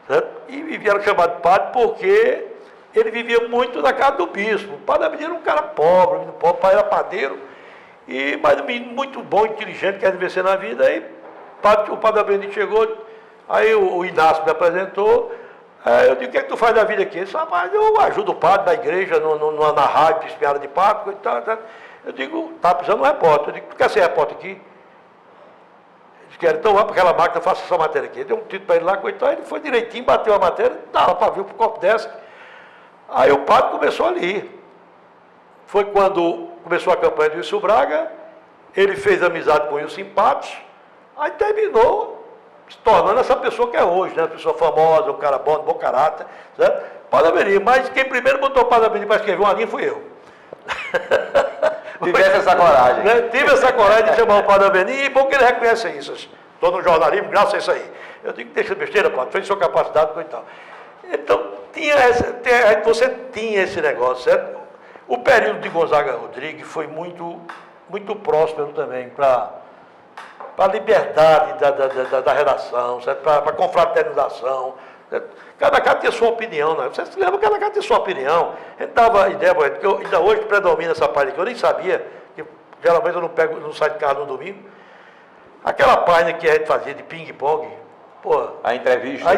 certo? E vieram chamar de padre porque ele vivia muito na casa do bispo. O Padre Albeni era um cara pobre, o pai era padeiro. Mas um menino muito bom, inteligente, quer vencer na vida. Aí o Padre Albeni chegou, aí o Inácio me apresentou. Aí eu digo, o que é que tu faz da vida aqui? Ele disse, rapaz, eu ajudo o padre na igreja, na rádio, espiada de papo e tal. Eu digo, tá precisando de um repórter. Eu digo, tu quer ser repórter aqui? Ele disse, quero, então vá para aquela máquina, faça essa matéria aqui. Eu dei um título para ele lá, coitado, ele foi direitinho, bateu a matéria, dava para ver o copo dessa. Aí o padre começou ali. Foi quando começou a campanha do Wilson Braga, ele fez amizade com o Wilson Patos, aí terminou se tornando essa pessoa que é hoje, né? Uma pessoa famosa, um cara bom, de bom caráter, certo? Padre Albeni, mas quem primeiro botou o Padre Albeni para escrever uma linha fui eu. Tivesse essa coragem. Né? Tive essa coragem de chamar o Padre Albeni, e bom que ele reconhece isso. Estou no jornalismo, graças a isso aí. Eu digo, deixa besteira, Padre, fez sua capacidade e tal. Então, você tinha esse negócio, certo? O período de Gonzaga Rodrigues foi muito próspero também para a liberdade da redação, para a confraternização. Certo? Cada cara tinha sua opinião, né? Você se lembra que cada cara tinha sua opinião. A gente dava ideia, porque ainda hoje predomina essa página que eu nem sabia, que geralmente eu não saio de casa no domingo. Aquela página que a gente fazia de ping-pong, pô. A entrevista,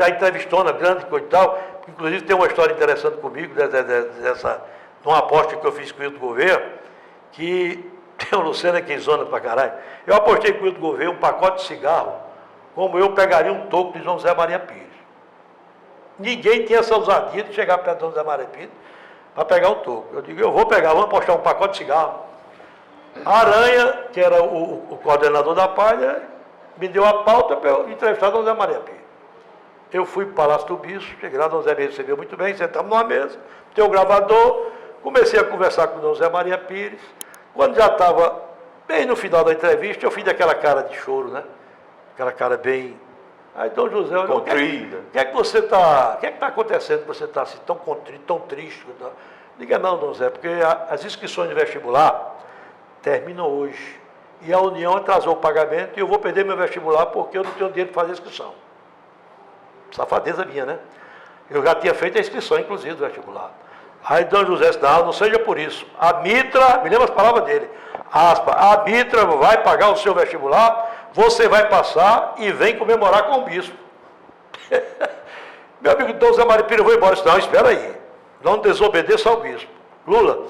a entrevistona grande e tal. Inclusive tem uma história interessante comigo, de uma aposta que eu fiz com o Hilton Gouveia, que tem o Luciano aqui em zona pra caralho. Eu apostei com o Hilton Gouveia um pacote de cigarro, como eu pegaria um toco de João José Maria Pires. Ninguém tinha essa ousadia de chegar perto de João José Maria Pires para pegar um toco. Eu digo, eu vou pegar, vamos apostar um pacote de cigarro. A Aranha, que era o coordenador da página, me deu a pauta para eu entrevistar João José Maria Pires. Eu fui para o Palácio do Bispo, cheguei lá, Dom Zé me recebeu muito bem, sentamos numa mesa, tem o gravador, comecei a conversar com o Dom Zé Maria Pires. Quando já estava bem no final da entrevista, eu fiz aquela cara de choro, né? Aquela cara bem Aí Dom José olhou, o Contrida. que é que você está, o que é que está acontecendo que você está assim, tão contrito, tão triste? Diga não, Dom Zé, porque as inscrições de vestibular terminam hoje. E a União atrasou o pagamento e eu vou perder meu vestibular porque eu não tenho dinheiro para fazer a inscrição. Safadeza minha, né? Eu já tinha feito a inscrição, inclusive, do vestibular. Aí Dom José disse, não seja por isso. A Mitra, me lembro as palavras dele, aspa, a Mitra vai pagar o seu vestibular, você vai passar e vem comemorar com o bispo. Meu amigo Dom Zé Maripira, eu vou embora. Eu disse, não, espera aí, não desobedeça ao bispo. Lula,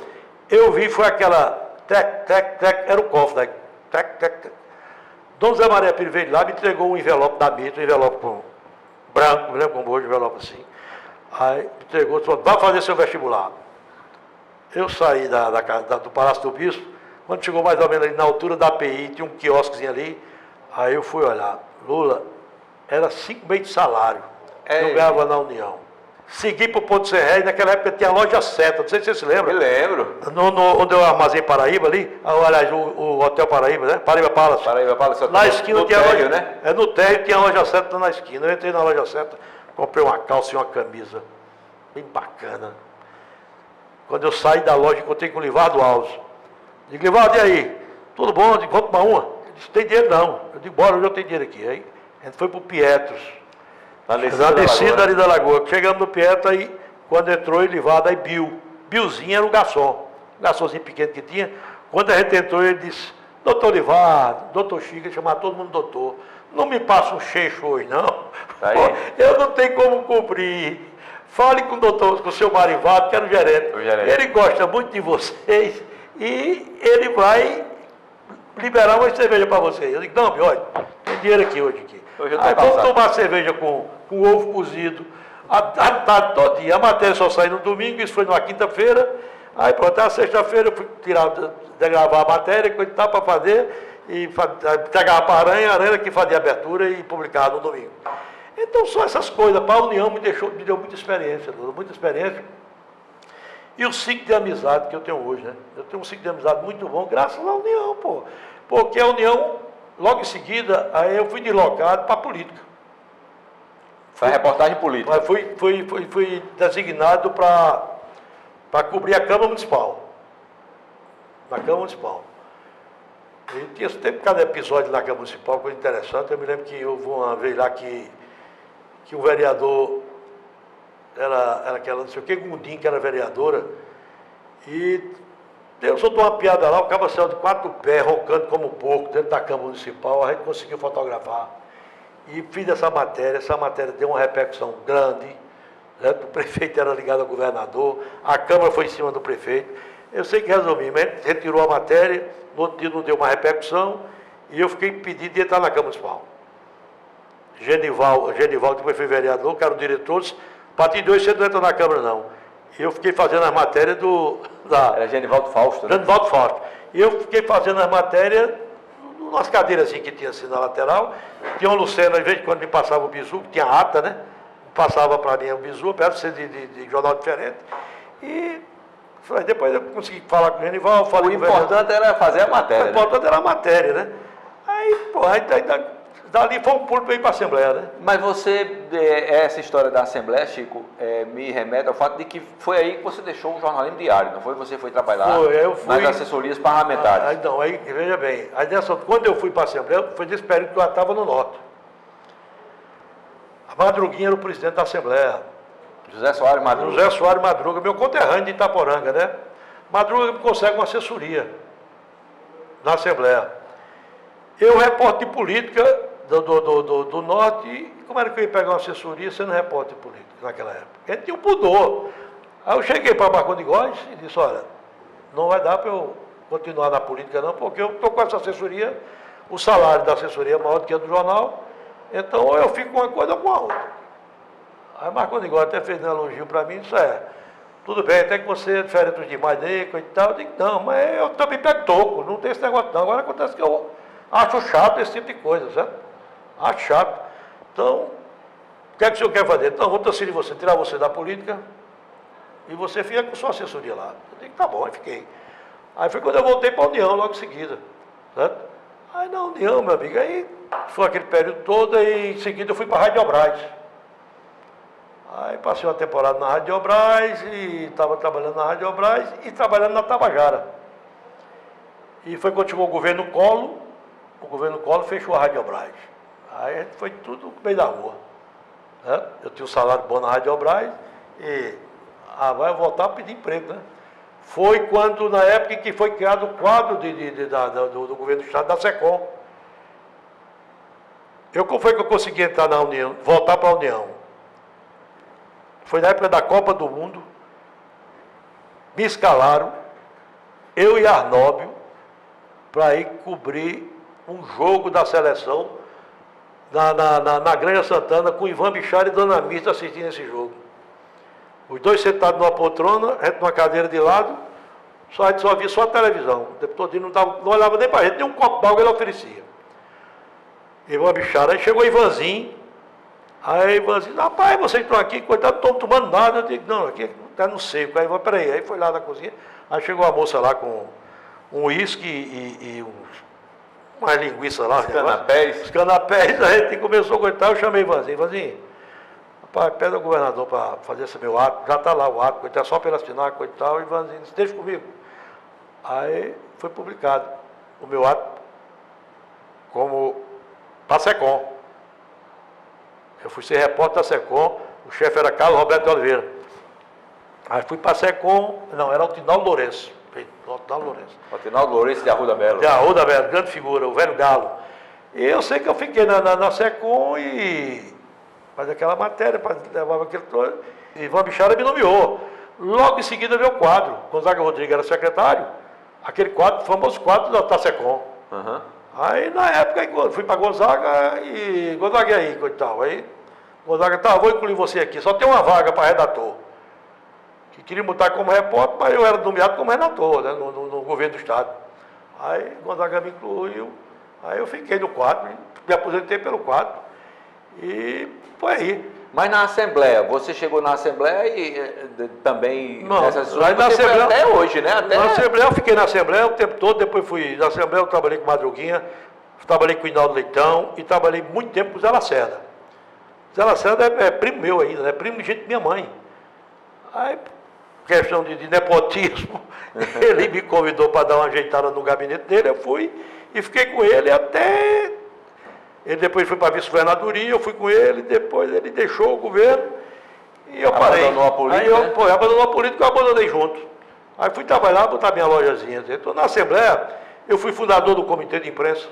eu vi, foi aquela, era o cofre, né? Dom Zé Maria Pires veio lá, me entregou um envelope da Mitra, um envelope com branco, me lembro como hoje, um envelope assim. Aí me entregou, falou, vai fazer seu vestibular. Eu saí do Palácio do Bispo, quando chegou mais ou menos ali na altura da API, tinha um quiosquezinho ali, aí eu fui olhar, Lula, era 5 meses de salário, eu ganhava na União. Segui para o Ponto Sem Réis, naquela época tinha a loja Seta, não sei se você se lembra. Eu lembro. Onde eu armazém Paraíba ali, aliás, o Hotel Paraíba, né? Paraíba Palace. Paraíba Palace. Na esquina tinha a loja, né? No térreo tinha a loja Seta na esquina. Eu entrei na loja Seta, comprei uma calça e uma camisa, bem bacana. Quando eu saí da loja, encontrei com o Livardo Alves. Digo, Livardo, e aí? Tudo bom? Eu digo, vamos tomar uma? Ele disse, tem dinheiro não. Eu digo, bora, hoje eu tenho dinheiro aqui. Aí a gente foi para o Pietros. Na descida ali da Lagoa. Chegamos no Pietro, aí quando entrou ele Livardo, aí Billzinho era o garçomzinho pequeno que tinha. Quando a gente entrou, ele disse, doutor Livardo, doutor Chico, ele chamava todo mundo doutor, não me passa um cheixo hoje, não. Pô, eu não tenho como cobrir. Fale com o doutor, com o seu Marivaldo, que era o gerente. Ele gosta muito de vocês e ele vai liberar uma cerveja para vocês. Eu digo, não, olha, tem dinheiro aqui hoje. Aí vamos tomar cerveja com ovo cozido, a tarde todinha. A matéria só saiu no domingo, isso foi numa quinta-feira. Aí pronto, na sexta-feira eu fui gravar a matéria, que estava para fazer, e pegava para a Aranha que fazia a abertura e publicava no domingo. Então só essas coisas, para a União me deu muita experiência, muita experiência. E o ciclo de amizade que eu tenho hoje, né? Eu tenho um ciclo de amizade muito bom, graças à União, pô. Porque a União, logo em seguida, aí eu fui deslocado para a política. Foi reportagem política. Mas fui designado para cobrir a Câmara Municipal. Na Câmara Municipal. E tinha sempre cada episódio na Câmara Municipal, coisa interessante. Eu me lembro que houve uma vez lá que o vereador era aquela, não sei o que, Gundim, que era vereadora, e Deus soltou uma piada lá, o cabo saiu de 4 pés, roncando como um porco, dentro da Câmara Municipal, a gente conseguiu fotografar. E fiz essa matéria deu uma repercussão grande, né? O prefeito era ligado ao governador, a Câmara foi em cima do prefeito. Eu sei que resumi, mas retirou a matéria, no outro dia não deu uma repercussão, e eu fiquei pedido de entrar na Câmara Municipal. Genival, depois foi vereador, que era o diretor, disse, a partir de hoje você não entra na Câmara, não. E eu fiquei fazendo as matérias Era Genivaldo Fausto, né? Genivaldo Fausto. E eu fiquei fazendo as matérias, umas cadeiras assim que tinha assim na lateral. Tinha uma Lucena, às vezes, quando me passava o bizu, que tinha ata, né? Passava para mim o bizu, apesar de ser de jornal diferente. E depois eu consegui falar com o Genivaldo. O importante era fazer a matéria. O importante era a matéria, né? Aí, pô, dali foi um pulo para ir para a Assembleia, né? Mas você, essa história da Assembleia, Chico, me remete ao fato de que foi aí que você deixou o jornalismo diário, não foi? Você foi trabalhar nas assessorias parlamentares. Aí, veja bem, quando eu fui para a Assembleia, foi nesse período que eu estava no Norte. A Madruguinha era o presidente da Assembleia. José Soares Madruga. José Soares Madruga, meu conterrâneo de Itaporanga, né? Madruga me consegue uma assessoria na Assembleia. Eu, repórter de política do Norte, e como era que eu ia pegar uma assessoria sendo repórter de política naquela época? A gente tinha um pudor. Aí eu cheguei para Marconi de Góes e disse, olha, não vai dar para eu continuar na política não, porque eu estou com essa assessoria, o salário da assessoria é maior do que o do jornal, então ou eu fico com uma coisa ou com a outra. Aí Marconi de Góes até fez um elogio para mim, isso tudo bem, até que você é diferente dos demais e tal. Eu digo, não, mas eu também pego toco, não tem esse negócio não. Agora acontece que eu acho chato esse tipo de coisa, certo? Acho chato. Então, o que é que o senhor quer fazer? Então, vou transferir você, tirar você da política e você fica com sua assessoria lá. Eu digo, tá bom, aí fiquei. Aí foi quando eu voltei para a União, logo em seguida, certo? Aí na União, meu amigo, aí foi aquele período todo, e em seguida eu fui para a Rádio Obras. Aí passei uma temporada na Rádio Obras, e estava trabalhando na Rádio Obras e trabalhando na Tabajara. E foi quando chegou o governo Collor fechou a Rádio Obras. Aí a gente foi tudo no meio da rua. Né? Eu tinha um salário bom na Rádio Obras e vai voltar a pedir emprego, né? Foi quando, na época que foi criado o quadro do governo do Estado, da SECOM. Como foi que eu consegui entrar na União, voltar para a União? Foi na época da Copa do Mundo, me escalaram, eu e Arnóbio, para ir cobrir um jogo da seleção na Granja Santana, com Ivan Bichara e Dona Mista assistindo esse jogo. Os dois sentados numa poltrona, a gente numa cadeira de lado, a gente só via só a televisão. O tempo todo não olhava nem para a gente, nem um copo d'água ele oferecia. Ivan Bichara, aí chegou Ivanzinho, aí Ivanzinho, rapaz, vocês estão aqui, coitado, não estão tomando nada. Eu digo, não, aqui está no seco. Aí Ivan, peraí, aí foi lá na cozinha, aí chegou a moça lá com um uísque e uma linguiça lá. Os canapés, a gente começou a coitar, eu chamei Ivanzinho, rapaz, pede ao governador para fazer esse meu ato, já está lá o ato, coitado, só para ele assinar, coitado, o Ivanzinho disse, deixa comigo. Aí foi publicado o meu ato como para a SECOM. Eu fui ser repórter da SECOM, o chefe era Carlos Roberto de Oliveira. Aí fui para a SECOM, não, era Altinaldo Lourenço. Altinaldo Lourenço de Arruda Belo. De Arruda Belo, grande figura, o velho galo. E eu sei que eu fiquei na SECOM e fazia aquela matéria, levava aquele todo. E Ivan Bichara me nomeou. Logo em seguida veio o quadro. Gonzaga Rodrigues era secretário, aquele quadro, famoso quadro da SECOM. Uhum. Aí na época eu fui para Gonzaga e Gonzaga aí, coitado. Aí Gonzaga, tá, vou incluir você aqui, só tem uma vaga para redator. Que queria botar como repórter, mas eu era nomeado como redator, né, no governo do Estado. Aí Gonzaga me incluiu, aí eu fiquei no quadro, me aposentei pelo quadro. E foi aí. Mas na Assembleia, você chegou na Assembleia e também nessas situações, você Assembleia, foi até hoje, né? Na Assembleia, eu fiquei na Assembleia o tempo todo, depois fui na Assembleia, eu trabalhei com Madruguinha, trabalhei com o Hinaldo Leitão e trabalhei muito tempo com o Zé Lacerda. Zé Lacerda é primo meu ainda, né? Primo de gente minha mãe. Aí, questão de nepotismo, ele me convidou para dar uma ajeitada no gabinete dele, eu fui e fiquei com ele até... Ele depois foi para a vice-governadoria, eu fui com ele, depois ele deixou o governo e eu parei. Abandonou a política? Aí abandonou a política, eu abandonei junto. Aí fui trabalhar, botar minha lojazinha. Então, na Assembleia, eu fui fundador do Comitê de Imprensa,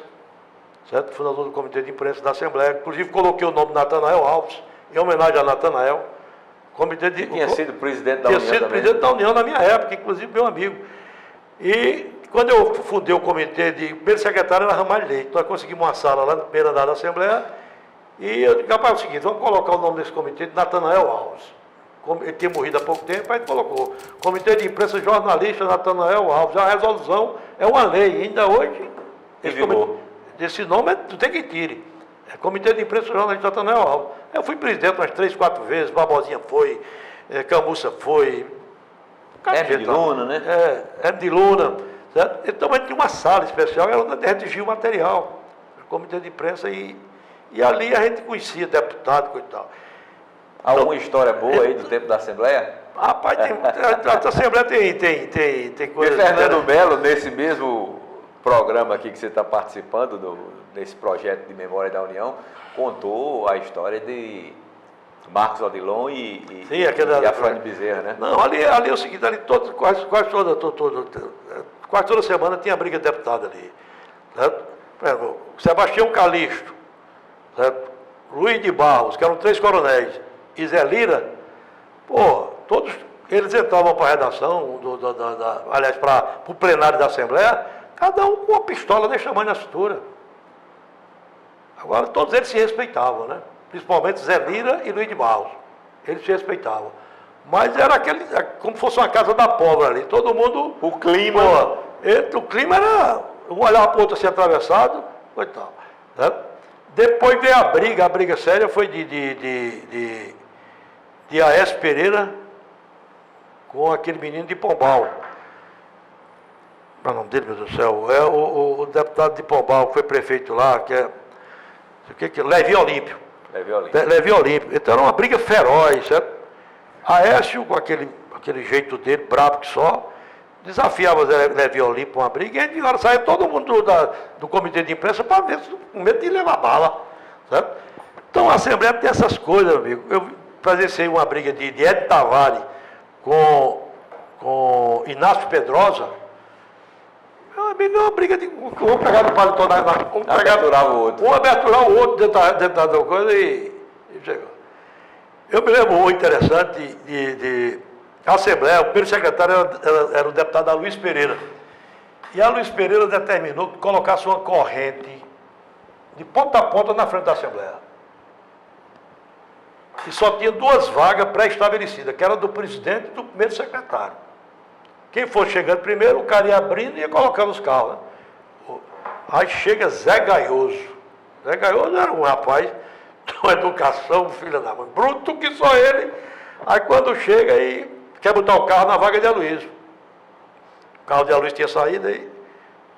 certo? Fundador do Comitê de Imprensa da Assembleia. Inclusive, coloquei o nome de Natanael Alves, em homenagem a Natanael. Tinha sido presidente da União Tinha sido também. presidente da União na minha época, inclusive meu amigo. E quando eu fundei o comitê de... Primeiro secretário era Ramalho Leite. Nós conseguimos uma sala lá no primeiro andar da Assembleia. E eu digo, rapaz, é o seguinte, vamos colocar o nome desse comitê de Natanael Alves. Ele tinha morrido há pouco tempo, aí colocou. Comitê de Imprensa Jornalista Natanael Alves. A resolução é uma lei. Ainda hoje, esse nome tu tem que tire. É Comitê de Imprensa Jornalista Natanael Alves. Eu fui presidente umas 3, 4 vezes, Barbosinha foi, Camussa foi. Hermes de Luna, né? Hermes de Luna. Certo? Então a gente tinha uma sala especial, era onde a gente redigia o material. Comitê de Imprensa e ali a gente conhecia deputado e tal. Alguma história boa aí do tempo da Assembleia? Rapaz, a Assembleia tem coisa... E Fernando Melo, nesse mesmo programa aqui que você está participando, desse projeto de Memória da União, contou a história de Marcos Odilon e a Afrânio Bezerra, né? Não, ali é o seguinte, ali quase toda semana tinha briga de deputado ali. Certo? Por exemplo, Sebastião Calixto, certo? Luiz de Barros, que eram 3 coronéis, e Zé Lira, todos eles entravam para a redação, aliás, para o plenário da Assembleia, cada um com uma pistola desse tamanho na cintura. Agora, todos eles se respeitavam, né? Principalmente Zé Lira e Luiz de Barros. Eles se respeitavam. Mas era como se fosse uma casa da pobre ali. Todo mundo... O clima... o clima era... Um olhava para o outro assim, atravessado, coitado. Né? Depois veio a briga séria foi de Aécio Pereira com aquele menino de Pombal. é o nome dele, meu Deus do céu? É o deputado de Pombal, que foi prefeito lá, que é. O que é? Levi Olímpio. Levi Olímpio. Então era uma briga feroz, certo? Aécio, com aquele jeito dele, brabo que só, desafiava Levi Olímpio para uma briga, e aí de hora saía todo mundo do comitê de imprensa para ver se com medo de levar bala, certo? Então a Assembleia tem essas coisas, meu amigo. Eu presenciei uma briga de Ed Tavares com Inácio Pedrosa. Meu amigo, é uma briga de. Um pegar no paletó um aberturar o outro dentro da coisa e chegou. Eu me lembro muito interessante de a Assembleia, o primeiro secretário era o deputado Luiz Pereira. E a Luiz Pereira determinou que colocasse uma corrente de ponta a ponta na frente da Assembleia. E só tinha 2 vagas pré-estabelecidas, que era do presidente e do primeiro secretário. Quem fosse chegando primeiro, o cara ia abrindo e ia colocando os carros. Né? Aí chega Zé Gaioso. Zé Gaioso era um rapaz de uma educação, filha da mãe, bruto que só ele. Aí quando chega aí, quer botar o carro na vaga de Aloysio. O carro de Aloysio tinha saído aí.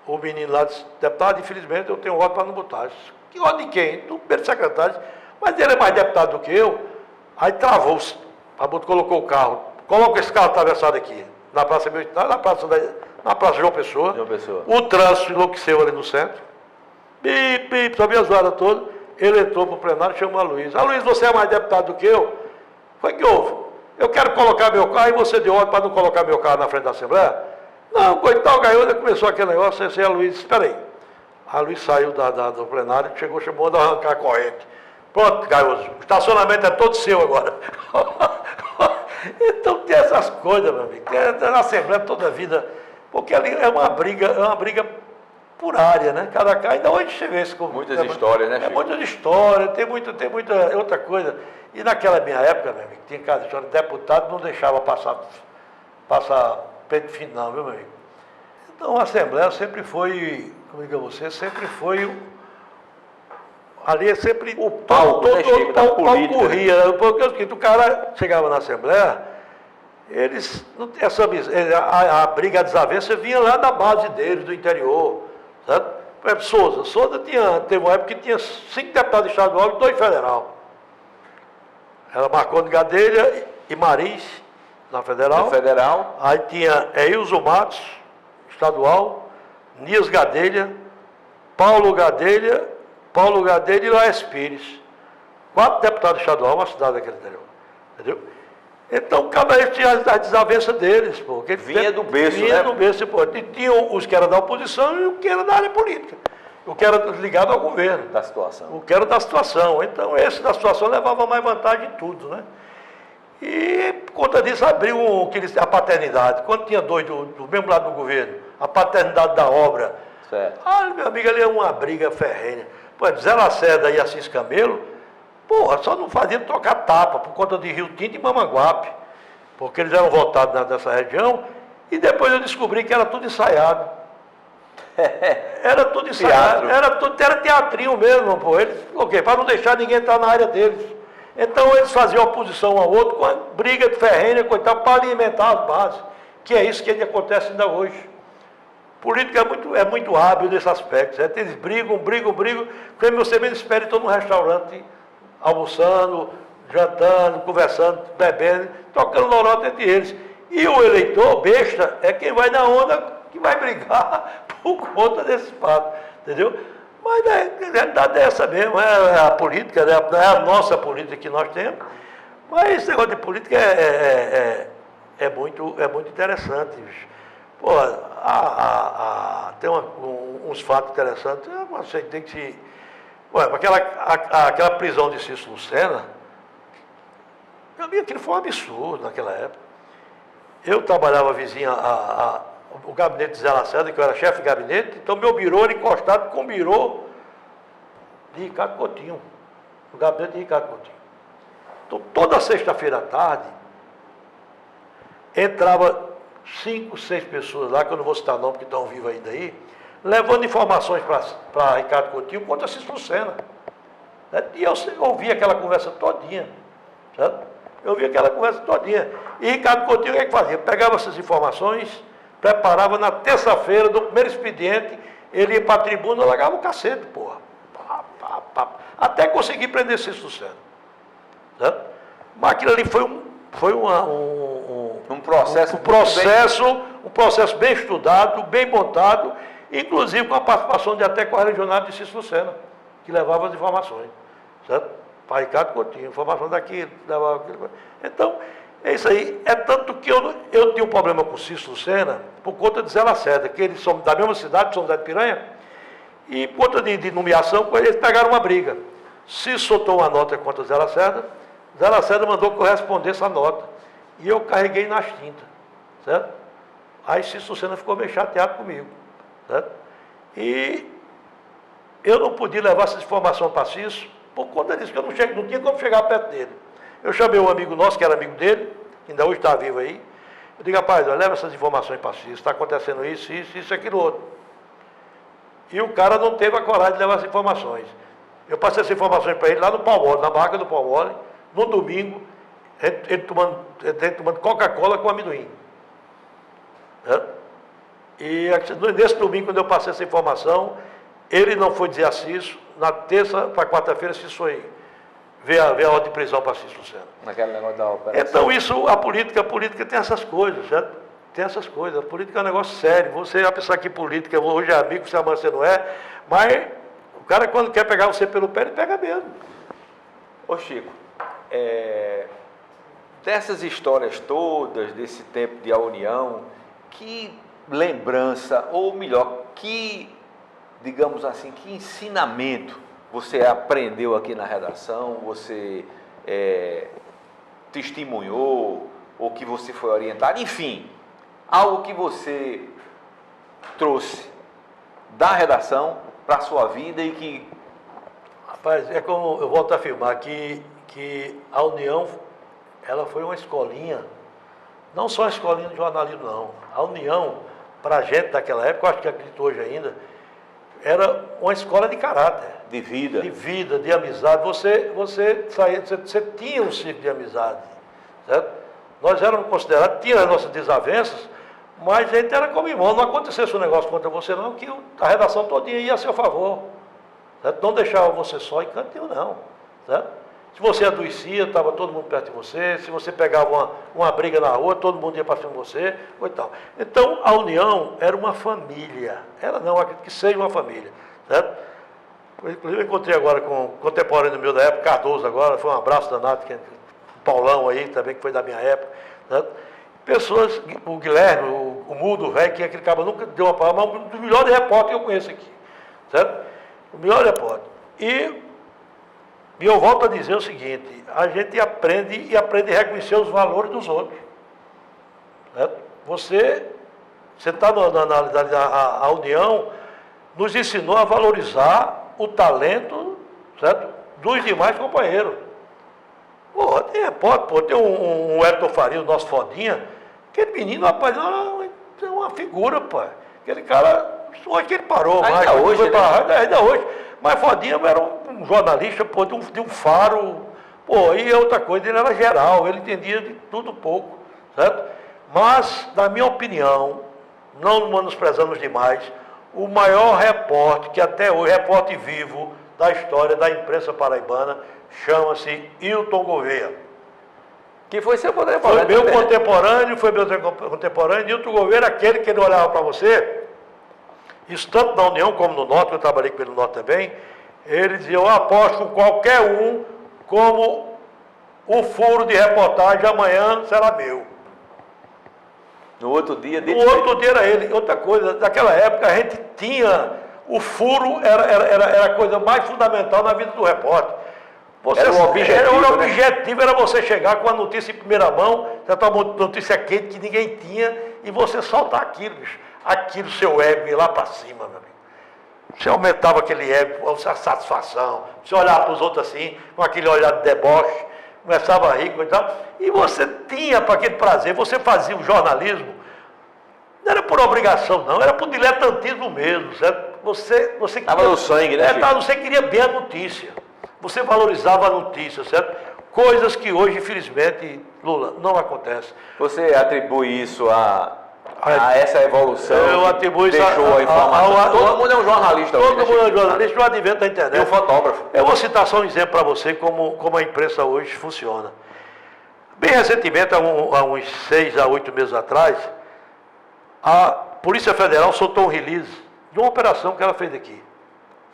O menino lá disse, deputado, infelizmente eu tenho voto para não botar. Disse, que voto de quem? Do primeiro secretário. Mas ele é mais deputado do que eu. Aí travou-se. Colocou o carro. Coloca esse carro atravessado aqui. Na Praça Militar, na Praça João Pessoa. O trânsito enlouqueceu ali no centro. Bip, só via a zoada toda. Ele entrou para o plenário e chamou a Luiz. Luiz, você é mais deputado do que eu? Foi que houve? Eu quero colocar meu carro e você deu ordem para não colocar meu carro na frente da Assembleia? Não, coitado, o Gaioso começou aquele negócio, assim, a Luiz, espera aí. A Luiz saiu do plenário, chamou de arrancar a corrente. Pronto, Gaioso, o estacionamento é todo seu agora. Então tem essas coisas, meu amigo. Tem na Assembleia toda a vida, porque ali é uma briga por área, né? Cada casa, ainda hoje você vê isso como. Muitas histórias, né, Chico? Muitas histórias, tem muita outra coisa. E naquela minha época, meu amigo, tinha cada história, deputado não deixava passar peito fino, não, viu, meu amigo? Então a Assembleia sempre foi, como digo a você, sempre foi. Ali é sempre o palco, o palco corria, né? Porque o cara chegava na Assembleia, eles, a briga, a desavença vinha lá da base deles, do interior, sabe? Por exemplo, Souza teve uma época que tinha 5 deputados estaduais e 2 federal. Era Marconi Gadelha e Maris, na federal. Aí tinha Eilson Matos, estadual, Nias Gadelha, Paulo Gadelha e Laes Pires. 4 deputados estaduais, uma cidade daquele interior. Entendeu? Então, cada vez tinha a desavença deles, pô. Vinha do berço, Vinha do berço, pô. E tinham os que eram da oposição e os que eram da área política. O que era ligado ao governo. Da situação. O que era da situação. Então, esse da situação levava mais vantagem em tudo, né? E, por conta disso, abriu a paternidade. Quando tinha 2 do mesmo lado do governo, a paternidade da obra. Certo. Meu amigo, ali é uma briga ferrenha. Pô, Zé Lacerda e Assis Camelo, porra, só não faziam trocar tapa por conta de Rio Tinto e Mamanguape, porque eles eram votados nessa região, e depois eu descobri que era tudo ensaiado. Era tudo ensaiado, era teatrinho mesmo, pô. Eles, para não deixar ninguém entrar na área deles. Então eles faziam oposição um ao outro com a briga ferrenha, coitado, para alimentar as bases, que é isso que acontece ainda hoje. Política é muito hábil nesse aspecto, certo? Eles brigam, quando você mesmo espera, estão no restaurante, almoçando, jantando, conversando, bebendo, tocando lorota entre eles. E o eleitor, besta, é quem vai na onda, que vai brigar por conta desse fato, entendeu? Mas a realidade é essa mesmo, é a política, é a nossa política que nós temos, mas esse negócio de política é muito interessante, bicho. Pô, tem uns fatos interessantes, você tem que se... Ué, aquela prisão de Cícero Lucena, para mim aquilo foi um absurdo naquela época. Eu trabalhava vizinho o gabinete de Zé Lacerda, que eu era chefe de gabinete, então meu birô era encostado com o birô de Ricardo Coutinho, o gabinete de Ricardo Coutinho. Então toda sexta-feira à tarde, entrava 5, 6 pessoas lá, que eu não vou citar nome, porque estão vivos ainda aí, levando informações para Ricardo Coutinho contra Cícero Lucena. E eu ouvi aquela conversa todinha, certo? Eu ouvi aquela conversa todinha. E Ricardo Coutinho, o que é que fazia? Pegava essas informações, preparava na terça-feira do primeiro expediente, ele ia para a tribuna e largava o cacete, porra. Pá, pá, pá, até conseguir prender Cícero Lucena. Certo? Mas aquilo ali foi um processo bem estudado, bem montado, inclusive com a participação de até correligionário de Cícero Lucena, que levava as informações. Certo? Para Ricardo Coutinho, informação daqui, levava aquilo. Então, é isso aí. É tanto que eu tinha um problema com o Cícero Lucena por conta de Zé Lacerda, que eles são da mesma cidade, São José de Piranha, e por conta de nomeação, eles pegaram uma briga. Cícero soltou uma nota contra Zé Lacerda mandou que eu respondesse a nota. E eu carreguei nas tintas, certo? Aí Cícero Lucena ficou meio chateado comigo, certo? E eu não podia levar essa informação para Cícero, por conta disso, que eu não tinha como chegar perto dele. Eu chamei um amigo nosso, que era amigo dele, que ainda hoje está vivo aí. Eu digo, rapaz, leva essas informações para Cícero, está acontecendo isso, aquilo, outro. E o cara não teve a coragem de levar as informações. Eu passei essas informações para ele lá no Palmole, na barraca do Palmole, no domingo, ele tomando Coca-Cola com amendoim. E nesse domingo, quando eu passei essa informação, ele não foi dizer a Cícero, na terça para quarta-feira, Cícero foi ver a ordem de prisão para Cícero Lucena. Naquele negócio da operação. Então, isso, a política tem essas coisas, certo? Tem essas coisas. A política é um negócio sério. Você vai pensar que política, hoje é amigo, você amanhã você não é, mas o cara, quando quer pegar você pelo pé, ele pega mesmo. Ô Chico, dessas histórias todas, desse tempo de A União, que lembrança, ou melhor, que, digamos assim, que ensinamento você aprendeu aqui na redação, você testemunhou, ou que você foi orientado, enfim, algo que você trouxe da redação para a sua vida e que... Rapaz, é como eu volto a afirmar que a União, ela foi uma escolinha, não só uma escolinha de jornalismo, não. A União, para a gente daquela época, eu acho que acredito hoje ainda, era uma escola de caráter. De vida. De vida, de amizade. Você tinha um ciclo de amizade, certo? Nós éramos considerados, tinha as nossas desavenças, mas a gente era como irmão. Não acontecesse um negócio contra você, não, que a redação todinha ia a seu favor. Certo? Não deixava você só em cantinho, não. Certo? Se você adoecia, estava todo mundo perto de você. Se você pegava uma briga na rua, todo mundo ia para cima de você. Ou tal. Então, a União era uma família. Ela não, acredito que seja uma família. Certo? Inclusive, eu encontrei agora com um contemporâneo meu da época, Cardoso agora, foi um abraço danado, o Paulão aí também, que foi da minha época. Certo? Pessoas, o Guilherme, o Mudo, velho, que aquele cara nunca deu uma palavra, mas um dos melhores repórteres que eu conheço aqui. Certo? O melhor repórter. E eu volto a dizer o seguinte, a gente aprende a reconhecer os valores dos outros. Certo? Você está a União nos ensinou a valorizar o talento, certo, dos demais companheiros. Pô, tem repórter, tem um Elton Faria, o nosso fodinha, aquele menino, rapaz, é uma figura, pai. Aquele cara, hoje que ele parou, ainda mais, hoje, ainda hoje. Mas Fodinha era um jornalista, pô, de um faro, pô, e outra coisa, ele era geral, ele entendia de tudo pouco, certo? Mas, na minha opinião, não menosprezamos demais, o maior repórter, que até hoje, repórter vivo da história da imprensa paraibana, chama-se Hilton Gouveia. Que foi seu contemporâneo. Foi meu contemporâneo, Hilton Gouveia, aquele que ele olhava para você, isso tanto na União como no Norte, eu trabalhei com ele no Norte também, ele dizia, eu aposto com qualquer um, como o furo de reportagem amanhã será meu. No outro dia dele. No outro dia era ele. Outra coisa, naquela época a gente tinha, o furo era a coisa mais fundamental na vida do repórter. Era o objetivo, era você chegar com a notícia em primeira mão, você tá uma notícia quente que ninguém tinha, e você soltar aquilo, bicho. Aquilo, seu ego ia lá para cima, meu amigo. Você aumentava aquele ego, a satisfação, você olhava para os outros assim, com aquele olhar de deboche, começava a rir e tal, e você tinha para aquele prazer, você fazia o jornalismo, não era por obrigação não, era por diletantismo mesmo, certo? Você estava no sangue, né? Você queria bem a notícia, você valorizava a notícia, certo? Coisas que hoje, infelizmente, Lula, não acontece. Você atribui isso essa evolução eu atribuo isso deixou a informação. Todo mundo é um jornalista hoje. Todo mundo é um jornalista, o advento da internet. E um fotógrafo. Eu vou citar só um exemplo para você como a imprensa hoje funciona. Bem recentemente, há uns 6 a 8 meses atrás, a Polícia Federal soltou um release de uma operação que ela fez aqui.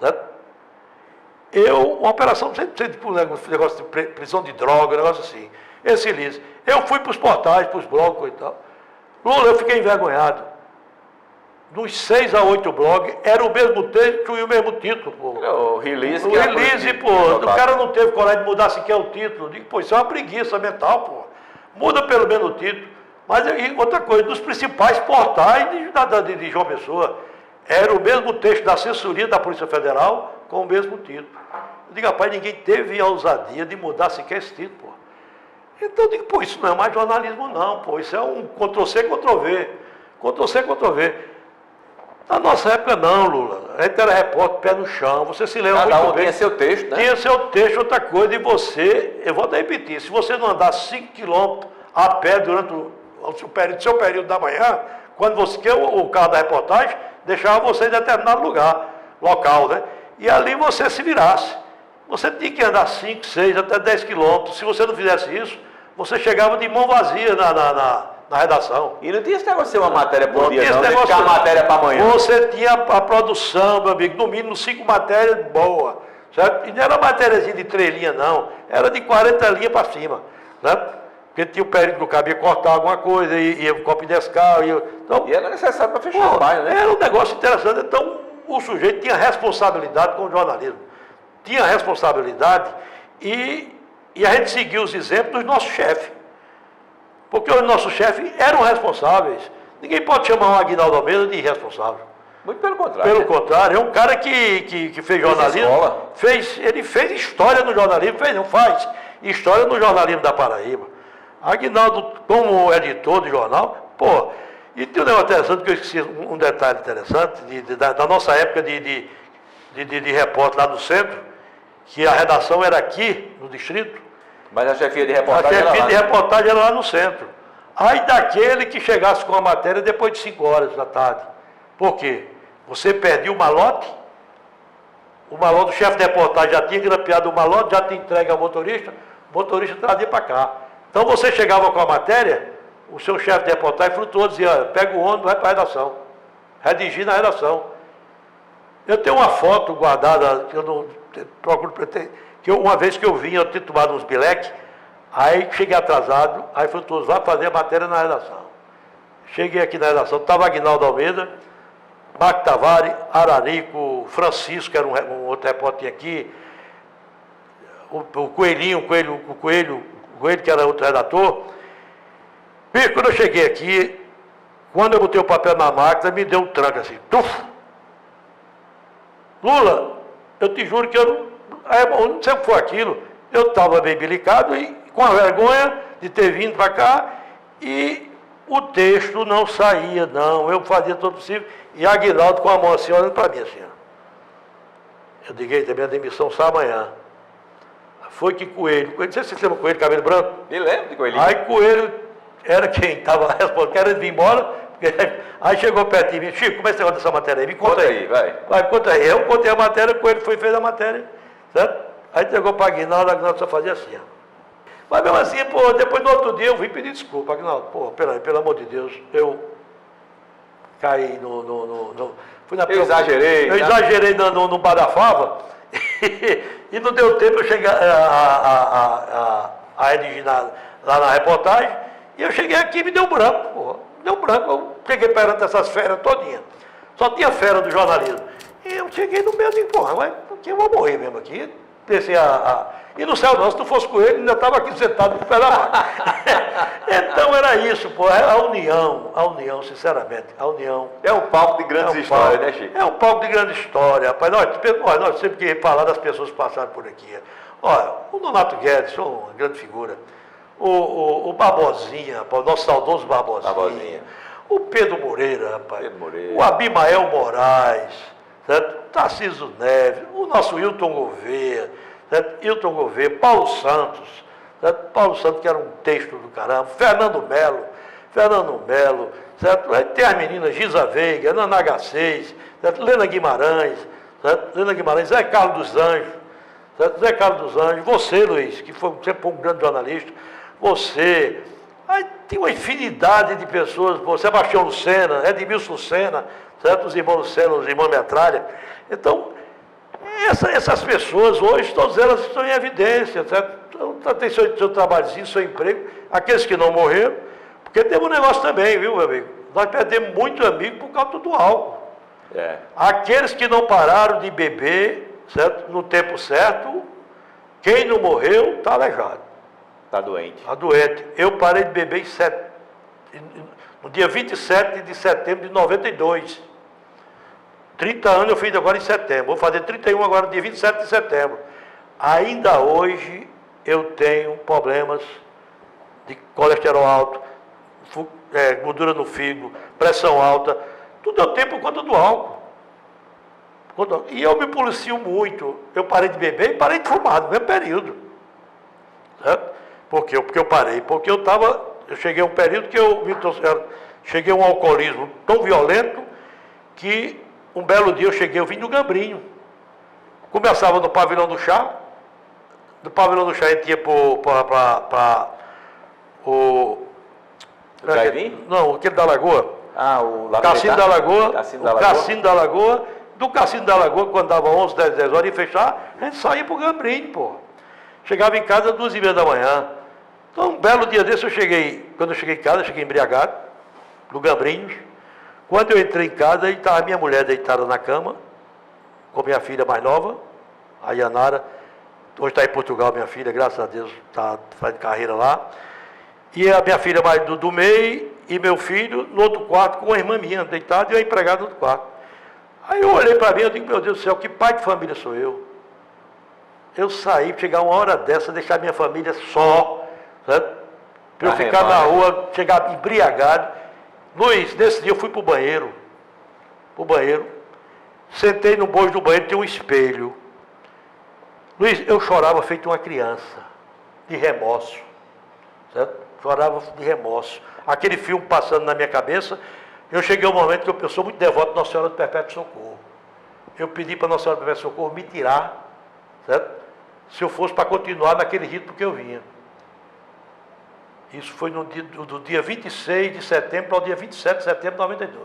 Certo? Uma operação, tipo um negócio de prisão de droga, um negócio assim. Esse release. Eu fui para os portais, para os blogs e tal. Lula, eu fiquei envergonhado. Dos 6 a 8 blogs, era o mesmo texto e o mesmo título, pô. O release, o release, pô. O cara não teve coragem de mudar sequer o título. Eu digo, pô, isso é uma preguiça mental, pô. Muda pelo menos o título. Mas e outra coisa, dos principais portais de João Pessoa, era o mesmo texto da assessoria da Polícia Federal com o mesmo título. Eu digo, rapaz, ninguém teve a ousadia de mudar sequer esse título, pô. Então eu digo, pô, isso não é mais jornalismo não, pô. Isso é um Ctrl-C, Ctrl-V. Ctrl-C, Ctrl-V. Na nossa época não, Lula. A gente era repórter, pé no chão. Você se lembra Cada muito um bem. tinha seu texto, né? Tinha seu texto, outra coisa. E você, eu vou repetir, se você não andar 5 quilômetros a pé durante o seu período da manhã, quando você quer o carro da reportagem, deixava você em determinado local, né? E ali você se virasse. Você tinha que andar 5, 6, até 10 quilômetros. Se você não fizesse isso, você chegava de mão vazia na redação. E não tinha esse negócio de ser uma matéria por dia, tinha não, esse negócio, deixar a matéria para amanhã. Você tinha a produção, meu amigo, no mínimo 5 matérias boas, certo? E não era matériazinha de 3 linhas, não. Era de 40 linhas para cima, certo? Porque tinha o período que eu cabia cortar alguma coisa, ia o copo de escal. Então, e era necessário para fechar a página, né? Era um negócio interessante. Então, o sujeito tinha responsabilidade com o jornalismo. Tinha responsabilidade e a gente seguiu os exemplos dos nossos chefes. Porque os nossos chefes eram responsáveis. Ninguém pode chamar um Aguinaldo Almeida de irresponsável. Muito pelo contrário. Pelo contrário, é um cara que fez jornalismo. Ele fez história no jornalismo, faz história no jornalismo da Paraíba. Aguinaldo, como editor do jornal, pô, e tem um negócio interessante, que eu esqueci um detalhe interessante, da nossa época de repórter lá no centro, que a redação era aqui, no distrito. Mas a chefia de reportagem era lá. A chefia de reportagem era lá no centro. Aí daquele que chegasse com a matéria depois de 5 horas da tarde. Por quê? Você perdia o malote do chefe de reportagem já tinha grampeado o malote, já tinha entregue ao motorista, o motorista trazia para cá. Então você chegava com a matéria, o seu chefe de reportagem flutuou, dizia, pega o ônibus, vai para a redação. Redigir na redação. Eu tenho uma foto guardada, que eu não procuro pretender, que uma vez que eu vim, eu tinha tomado uns bileques, aí cheguei atrasado, aí flutuou, vai fazer a matéria na redação. Cheguei aqui na redação, estava Aguinaldo Almeida, Marco Tavares, Ararico, Francisco, que era um outro repórter aqui, o Coelhinho, o Coelho, que era outro redator. E quando eu cheguei aqui, quando eu botei o papel na máquina, me deu um tranco assim, tuf! Lula, eu te juro que eu não sei o que foi aquilo, eu estava bem belicado e com a vergonha de ter vindo para cá e o texto não saía, não, eu fazia todo o possível, e Aguinaldo com a mão assim, olhando para mim assim, ó. Eu liguei também a demissão só amanhã. Foi que Coelho, não sei se você lembra Coelho, cabelo branco? Me lembro de Coelhinho. Aí Coelho era quem estava respondendo, querendo vir embora, aí chegou perto de mim, Chico, como é que você conta essa matéria aí? Me conta aí. Vai, conta aí. Eu contei a matéria, Coelho fez a matéria, certo? Aí chegou para Aguinaldo só fazia assim, ó. Mas mesmo assim, pô, depois no outro dia eu vim pedir desculpa, Aguinaldo, pô, pelo amor de Deus, eu caí fui na eu exagerei. Eu exagerei no Bar da Fava e não deu tempo eu chegar a redigir lá na reportagem, e eu cheguei aqui e me deu branco, pô, eu cheguei perante essas feras todinhas, só tinha fera do jornalismo, e eu cheguei no meio de porra, mas aqui eu vou morrer mesmo aqui, pensei e no céu não, se não fosse com ele, ainda estava aqui sentado no pé da máquina. Então era isso, pô, a união, sinceramente, a união. É um palco de grandes histórias, né, Chico? É um palco de grande história, rapaz. Nós sempre que falar das pessoas que passaram por aqui. Olha, o Donato Guedes, uma grande figura. O Barbosinha, rapaz, o nosso saudoso Barbosinha. O Pedro Moreira, rapaz. O Abimael Moraes, certo? Tarcísio Neves, o nosso Hilton Gouveia, Paulo Santos, certo? Paulo Santos, que era um texto do caramba, Fernando Melo. Fernando Melo, certo? Aí tem as meninas Giza Veiga, Naná H6, certo? Lena Guimarães, certo? Lena Guimarães, Zé Carlos dos Anjos, certo? Zé Carlos dos Anjos, você, Luiz, que foi sempre um grande jornalista, você, aí tem uma infinidade de pessoas, Sebastião Lucena, Edmilson Lucena, certo? Os irmãos Lucena, os irmãos Metralha. Então, essas pessoas hoje, todas elas estão em evidência, certo? Então, tem seu trabalhozinho, seu emprego, aqueles que não morreram, porque temos um negócio também, viu, meu amigo? Nós perdemos muito amigo por causa do álcool. Aqueles que não pararam de beber, certo? No tempo certo, quem não morreu está aleijado. Está doente. Está doente. Eu parei de beber no dia 27 de setembro de 92. 30 anos eu fiz agora em setembro. Vou fazer 31 agora, no dia 27 de setembro. Ainda hoje eu tenho problemas de colesterol alto, gordura no fígado, pressão alta. Tudo eu tenho por conta do álcool. E eu me policio muito. Eu parei de beber e parei de fumar no mesmo período. Certo? Porque eu parei? Porque eu cheguei a um período que cheguei a um alcoolismo tão violento que um belo dia eu vim do Gambrinho. Começava no pavilhão do chá. Do pavilhão do chá a gente ia para o... Não, aquele da Lagoa. O Cassino da Lagoa. Cassino da Lagoa. Do Cassino da Lagoa, quando dava 11, 10 horas, ia fechar, a gente saía para o Gambrinho, pô. Chegava em casa às 2h30 da manhã. Então, um belo dia desse, quando eu cheguei em casa, eu cheguei embriagado, no Gambrinhos. Quando eu entrei em casa, estava a minha mulher deitada na cama, com minha filha mais nova, a Yanara. Hoje está em Portugal, minha filha, graças a Deus, está fazendo carreira lá. E a minha filha mais do meio e meu filho no outro quarto com uma irmã minha deitada e a empregada no outro quarto. Aí eu olhei para mim e digo, meu Deus do céu, que pai de família sou eu? Eu saí para chegar uma hora dessa, deixar minha família só, certo? Para eu ficar na rua, chegar embriagado. Luiz, nesse dia eu fui para o banheiro. Sentei no bojo do banheiro, tem um espelho. Luiz, eu chorava feito uma criança, de remorso, certo? Chorava de remorso. Aquele filme passando na minha cabeça, eu cheguei ao momento que eu sou muito devoto de Nossa Senhora do Perpétuo Socorro. Eu pedi para Nossa Senhora do Perpétuo Socorro me tirar, certo? Se eu fosse para continuar naquele ritmo que eu vinha. Isso foi do dia 26 de setembro para o dia 27 de setembro de 92.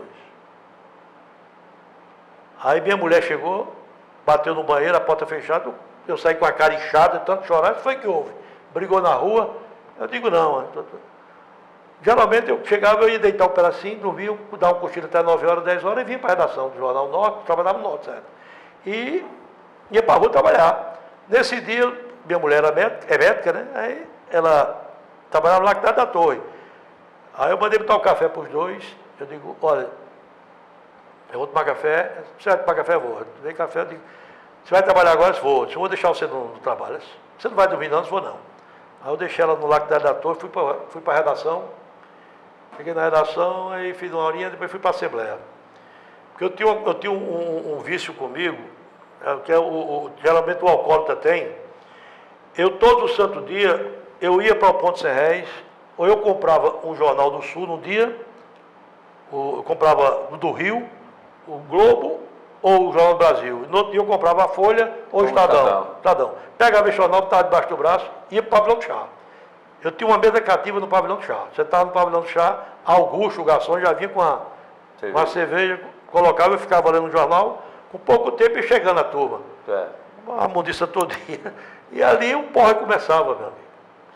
Aí minha mulher chegou, bateu no banheiro, a porta fechada, eu saí com a cara inchada, tanto chorar, isso foi que houve. Brigou na rua, eu digo não. Geralmente eu chegava, eu ia deitar um pedacinho, dormia, dar um cochilo até 9 horas, 10 horas e vinha para a redação do Jornal Norte, trabalhava no Norte, certo? E ia para a rua trabalhar. Nesse dia, minha mulher é médica, né? Aí ela trabalhava lá na da torre. Aí eu mandei botar o café para os dois, eu digo, olha, eu vou tomar café, você vai tomar café? Eu vou. Eu tomei café, eu digo, você vai trabalhar agora? Eu vou. Se eu vou deixar você no trabalho. Você não vai dormir não, se for não. Aí eu deixei ela no Lactado da Torre, fui para a redação. Cheguei na redação, aí fiz uma horinha, depois fui para a Assembleia. Porque eu tinha um vício comigo, que geralmente o alcoólatra tem. Eu, todo santo dia, eu ia para o Ponto Sem Réis, ou eu comprava um jornal do Sul no dia, eu comprava do Rio, o Globo, ou o Jornal do Brasil. No outro dia eu comprava a Folha ou o Estadão. Pegava esse jornal que estava debaixo do braço e ia para o pavilhão do chá. Eu tinha uma mesa cativa no pavilhão do chá. Você estava no pavilhão do chá, Augusto, o garçom, já vinha com uma cerveja, colocava, eu ficava lendo o jornal, com pouco tempo e chegando a turma. A mundiça todinha. E ali o porra começava, meu amigo.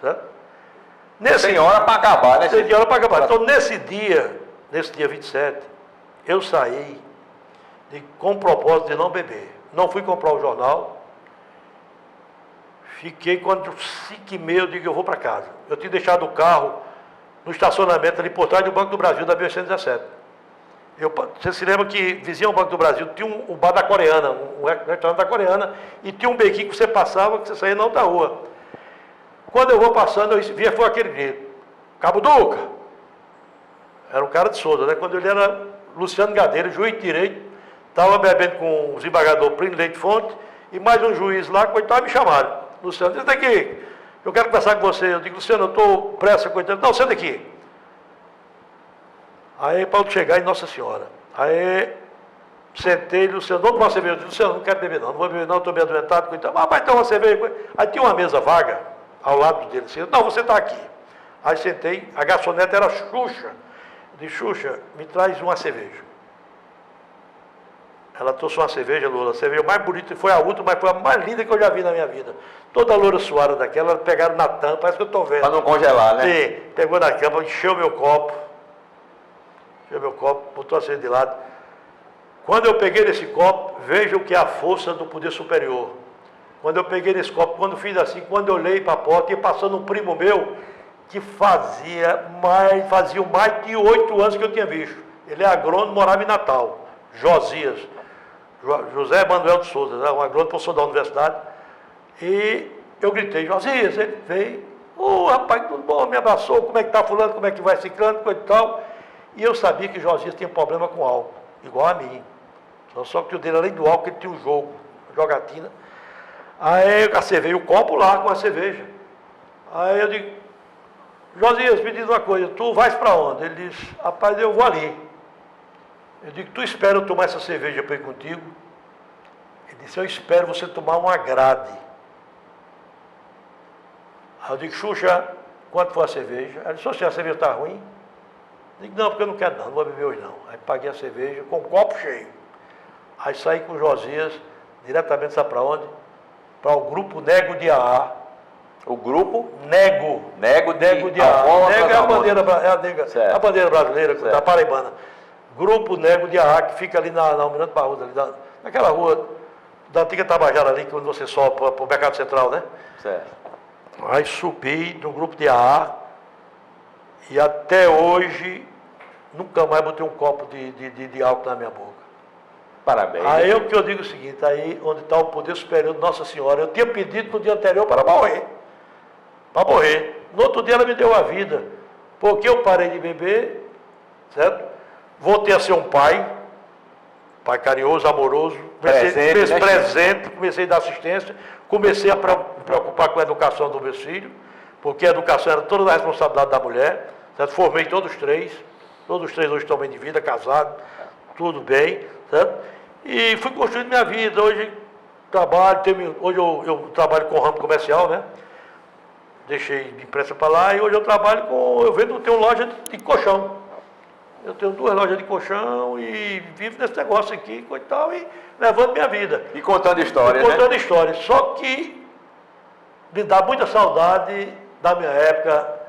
Certo? Tem hora para acabar, né? Tem hora para acabar. Então, nesse dia 27, eu saí com o propósito de não beber. Não fui comprar o jornal. Fiquei, quando 5h30, eu digo, eu vou para casa. Eu tinha deixado o carro no estacionamento ali por trás do Banco do Brasil, da 1817. Você se lembra que, vizinho ao Banco do Brasil, tinha um bar da Coreana, um restaurante da Coreana, e tinha um bequinho que você passava, que você saía na outra rua. Quando eu vou passando, eu via, foi aquele grito. Cabo Duca! Era um cara de Souza, né? Quando ele era Luciano Gadeira, juiz de direito, estava bebendo com o desembargador Plínio Leite Fonte, e mais um juiz lá, coitado, me chamaram. Luciano, senta aqui, eu quero conversar com você. Eu digo, Luciano, eu estou pressa, coitado. Não, senta aqui. Aí Paulo chegar em Nossa Senhora. Aí sentei, Luciano, vamos tomar uma cerveja. Eu disse, Luciano, não quero beber não vou beber não, estou meio adoentado. Ah, vai tomar uma cerveja. Aí tinha uma mesa vaga ao lado dele. Assim, não, você está aqui. Aí sentei, a garçonete era Xuxa. Eu disse, Xuxa, me traz uma cerveja. Ela trouxe uma cerveja, Lula, a cerveja mais bonita, foi a última, mas foi a mais linda que eu já vi na minha vida. Toda loura suada daquela, pegaram na tampa, parece que eu estou vendo. Para não congelar, né? Sim, pegou na cama, encheu meu copo, botou a cerveja de lado. Quando eu peguei nesse copo, vejam que é a força do poder superior. Quando eu peguei nesse copo, quando fiz assim, quando eu olhei para a porta, ia passando um primo meu, que fazia mais de 8 anos que eu tinha visto. Ele é agrônomo, morava em Natal, Josias. José Manuel de Souza, um agrônomo, professor da universidade, e eu gritei, Josias, ele veio, rapaz, tudo bom, me abraçou, como é que está fulano, como é que vai ficando, coisa e tal, e eu sabia que Josias tinha problema com álcool, igual a mim, só que o dele, além do álcool, ele tinha um jogo, jogatina, aí a cerveja, o copo lá com a cerveja, aí eu digo, Josias, me diz uma coisa, tu vais para onde? Ele disse, rapaz, eu vou ali. Eu digo, tu espera eu tomar essa cerveja para ir contigo? Ele disse, eu espero você tomar uma grade. Aí eu digo, Xuxa, quanto foi a cerveja? Ele disse, a cerveja está ruim? Eu digo, não, porque eu não quero não vou beber hoje não. Aí paguei a cerveja com o copo cheio. Aí saí com o Josias, diretamente, sabe para onde? Para o grupo Nego de AA. O grupo? Nego de AA. Nego é a bandeira brasileira, da Paraibana. Grupo Nego de AA, que fica ali na Almirante Barroso, ali naquela rua da antiga Tabajara ali, quando você sobe para o Mercado Central, né? Certo. Aí subi no grupo de AA e até hoje nunca mais botei um copo de álcool na minha boca. Parabéns. Aí o que eu digo é o seguinte, aí onde está o poder superior de Nossa Senhora, eu tinha pedido no dia anterior para morrer. Para morrer. No outro dia ela me deu a vida, porque eu parei de beber, certo? Voltei a ser um pai carinhoso, amoroso, presente, comecei a dar assistência, comecei a me preocupar com a educação dos meus filhos, porque a educação era toda a responsabilidade da mulher, certo? Formei todos os três hoje estão bem de vida, casados, tudo bem, certo? E fui construindo minha vida, hoje eu trabalho com ramo comercial, né? Deixei de imprensa para lá e hoje eu tenho loja de colchão. Eu tenho 2 lojas de colchão e vivo nesse negócio aqui e tal, e levando minha vida. E contando histórias, Contando histórias. Só que me dá muita saudade da minha época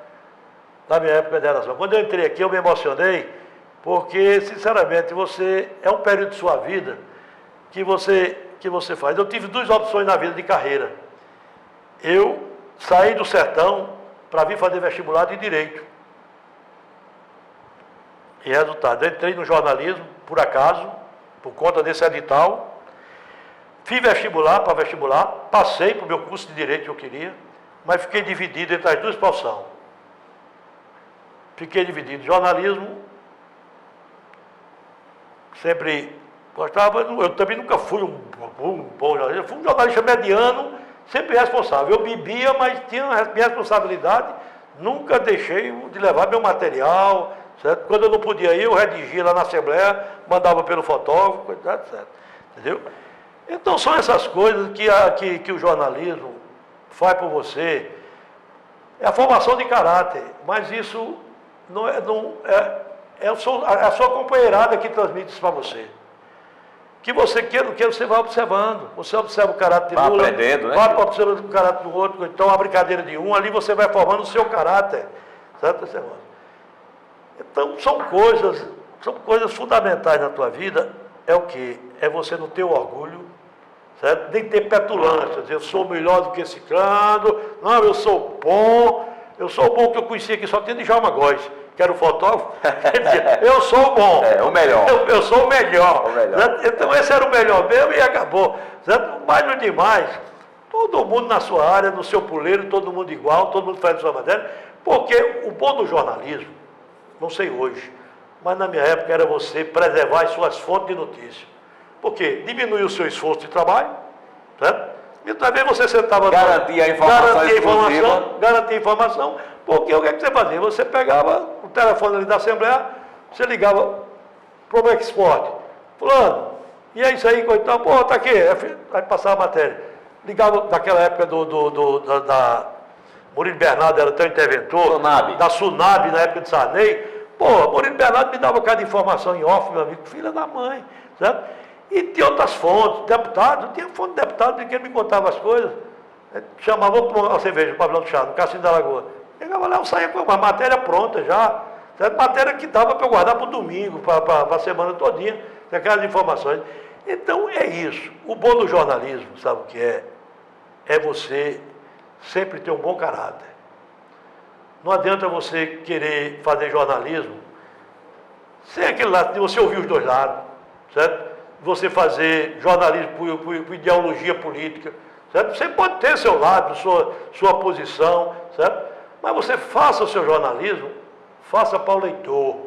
de geração. Quando eu entrei aqui, eu me emocionei, porque, sinceramente, é um período de sua vida que você faz. Eu tive 2 opções na vida de carreira. Eu saí do sertão para vir fazer vestibular de Direito. E resultado, eu entrei no jornalismo, por acaso, por conta desse edital, fiz vestibular, passei para o meu curso de Direito que eu queria, mas fiquei dividido entre as 2 profissões. Jornalismo, sempre gostava, eu também nunca fui um bom jornalista, fui um jornalista mediano, sempre responsável. Eu bebia, mas tinha minha responsabilidade, nunca deixei de levar meu material, certo? Quando eu não podia ir, eu redigia lá na Assembleia, mandava pelo fotógrafo, certo? Entendeu? Então são essas coisas que o jornalismo faz por você. É a formação de caráter, mas isso é a sua companheirada que transmite isso para você. Que você queira, você vai observando. Você observa o caráter de Lula, aprendendo, né? vai observando o caráter do outro, então a brincadeira de um, ali você vai formando o seu caráter, certo? Então são coisas fundamentais na tua vida. É o quê? É você não ter o orgulho, certo? Nem ter petulância, dizer, eu sou melhor do que esse clã, não, eu sou bom que eu conheci aqui, só tinha Djalma Góes, que era o fotógrafo, eu sou bom. O melhor. Eu sou o melhor. Então esse era o melhor mesmo e acabou. Certo? Mas no demais, todo mundo na sua área, no seu puleiro, todo mundo igual, todo mundo faz a sua matéria, porque o bom do jornalismo, não sei hoje, mas na minha época era você preservar as suas fontes de notícia. Porque diminuiu o seu esforço de trabalho, certo? E também você sentava... Garantia a informação. Garantia a informação, porque o que você fazia? Você pegava o telefone ali da Assembleia, Você ligava para o Export, fulano, e é isso aí, coitado, pô, tá aqui, vai passar a matéria. Ligava naquela época da Murilo Bernardo, era teu interventor, Sunab. da Sunab, na época de Sarney. Pô, Murilo Bernardo me dava cada informação em off, meu amigo, filha da mãe, certo? E tinha outras fontes, deputado, tinha fonte de deputado de quem me contava as coisas. Chamava para uma cerveja, o pavilhão do chá, no Cassino da Lagoa. Chegava lá, eu saía com uma matéria pronta já, certo? Matéria que dava para eu guardar para o domingo, para a semana todinha, aquelas informações. Então é isso. O bom do jornalismo, sabe o que é? É você sempre ter um bom caráter. Não adianta você querer fazer jornalismo sem aquele lado de você ouvir os dois lados, certo? Você fazer jornalismo por ideologia política, certo? Você pode ter seu lado, sua posição, certo? Mas você faça o seu jornalismo, faça para o leitor.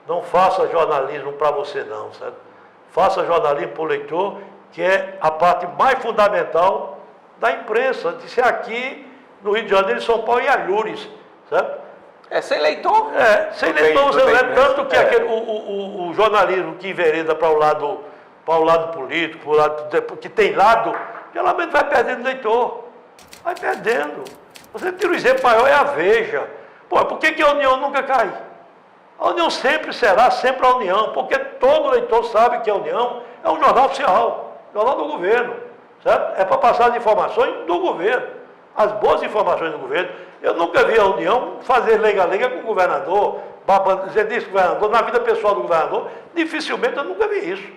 Não faça jornalismo para você não, certo? Faça jornalismo para o leitor, que é a parte mais fundamental da imprensa, de ser aqui no Rio de Janeiro, São Paulo e Alhures, certo? Sem leitor? Sem leitor você não é tanto que o jornalismo que envereda para o lado político, para o lado que tem lado, geralmente vai perdendo leitor. Vai perdendo. Você tira o exemplo maior, é a Veja. Pô, por que a União nunca cai? A União sempre será sempre a União, porque todo leitor sabe que a União é um jornal oficial, jornal do governo, certo? É para passar as informações do governo, as boas informações do governo. Eu nunca vi a União fazer lenga-lenga com o governador, dizer disso governador, na vida pessoal do governador, dificilmente eu nunca vi isso.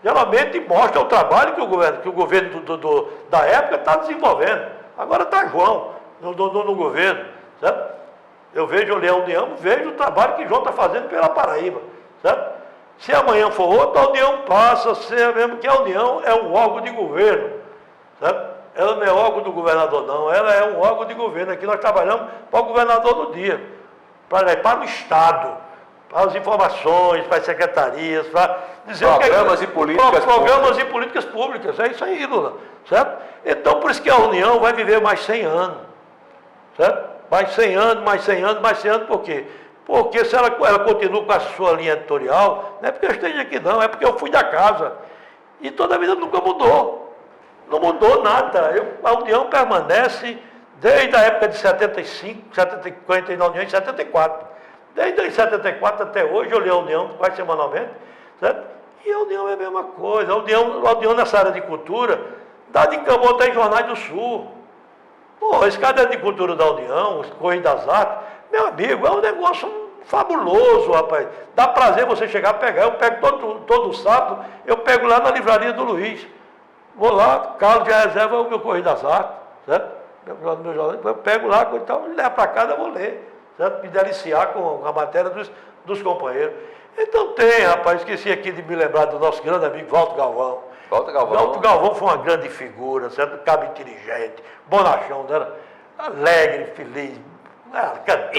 Geralmente mostra o trabalho que o governo da época está desenvolvendo. Agora está João no governo, certo? Eu vejo a União, vejo o trabalho que João está fazendo pela Paraíba, certo? Se amanhã for outro, a União passa a ser mesmo que a União é um órgão de governo, certo? Ela não é órgão do governador, não, ela é um órgão de governo. Aqui nós trabalhamos para o governador do dia, para o Estado, para as informações, para as secretarias, para dizer programas e políticas programas e políticas públicas, é isso aí, Lula, certo? Então, por isso que a União vai viver mais 100 anos, certo? Mais 100 anos, mais 100 anos, mais 100 anos, por quê? Porque se ela continua com a sua linha editorial, não é porque eu esteja aqui não, é porque eu fui da casa. E toda a vida nunca mudou. Não mudou nada. A União permanece desde a época de 75, 70, na União em 74. Desde 74 até hoje, eu li a União quase semanalmente, certo? E a União é a mesma coisa. A União nessa área de cultura, dá de Cambô até em Jornais do Sul. Pô, esse caderno de cultura da União, os Correios das Artes, meu amigo, é um negócio fabuloso, rapaz. Dá prazer você chegar a pegar. Eu pego todo sábado, eu pego lá na livraria do Luiz. Vou lá, Carlos já reserva o meu Correio das Artes, certo? Eu pego lá, então, levo para casa, eu vou ler, certo? Me deliciar com a matéria dos companheiros. Então tem, rapaz, esqueci aqui de me lembrar do nosso grande amigo Walter Galvão. Walter Galvão foi uma grande figura, certo? Cabo inteligente, bonachão, né? Alegre, feliz, cantor,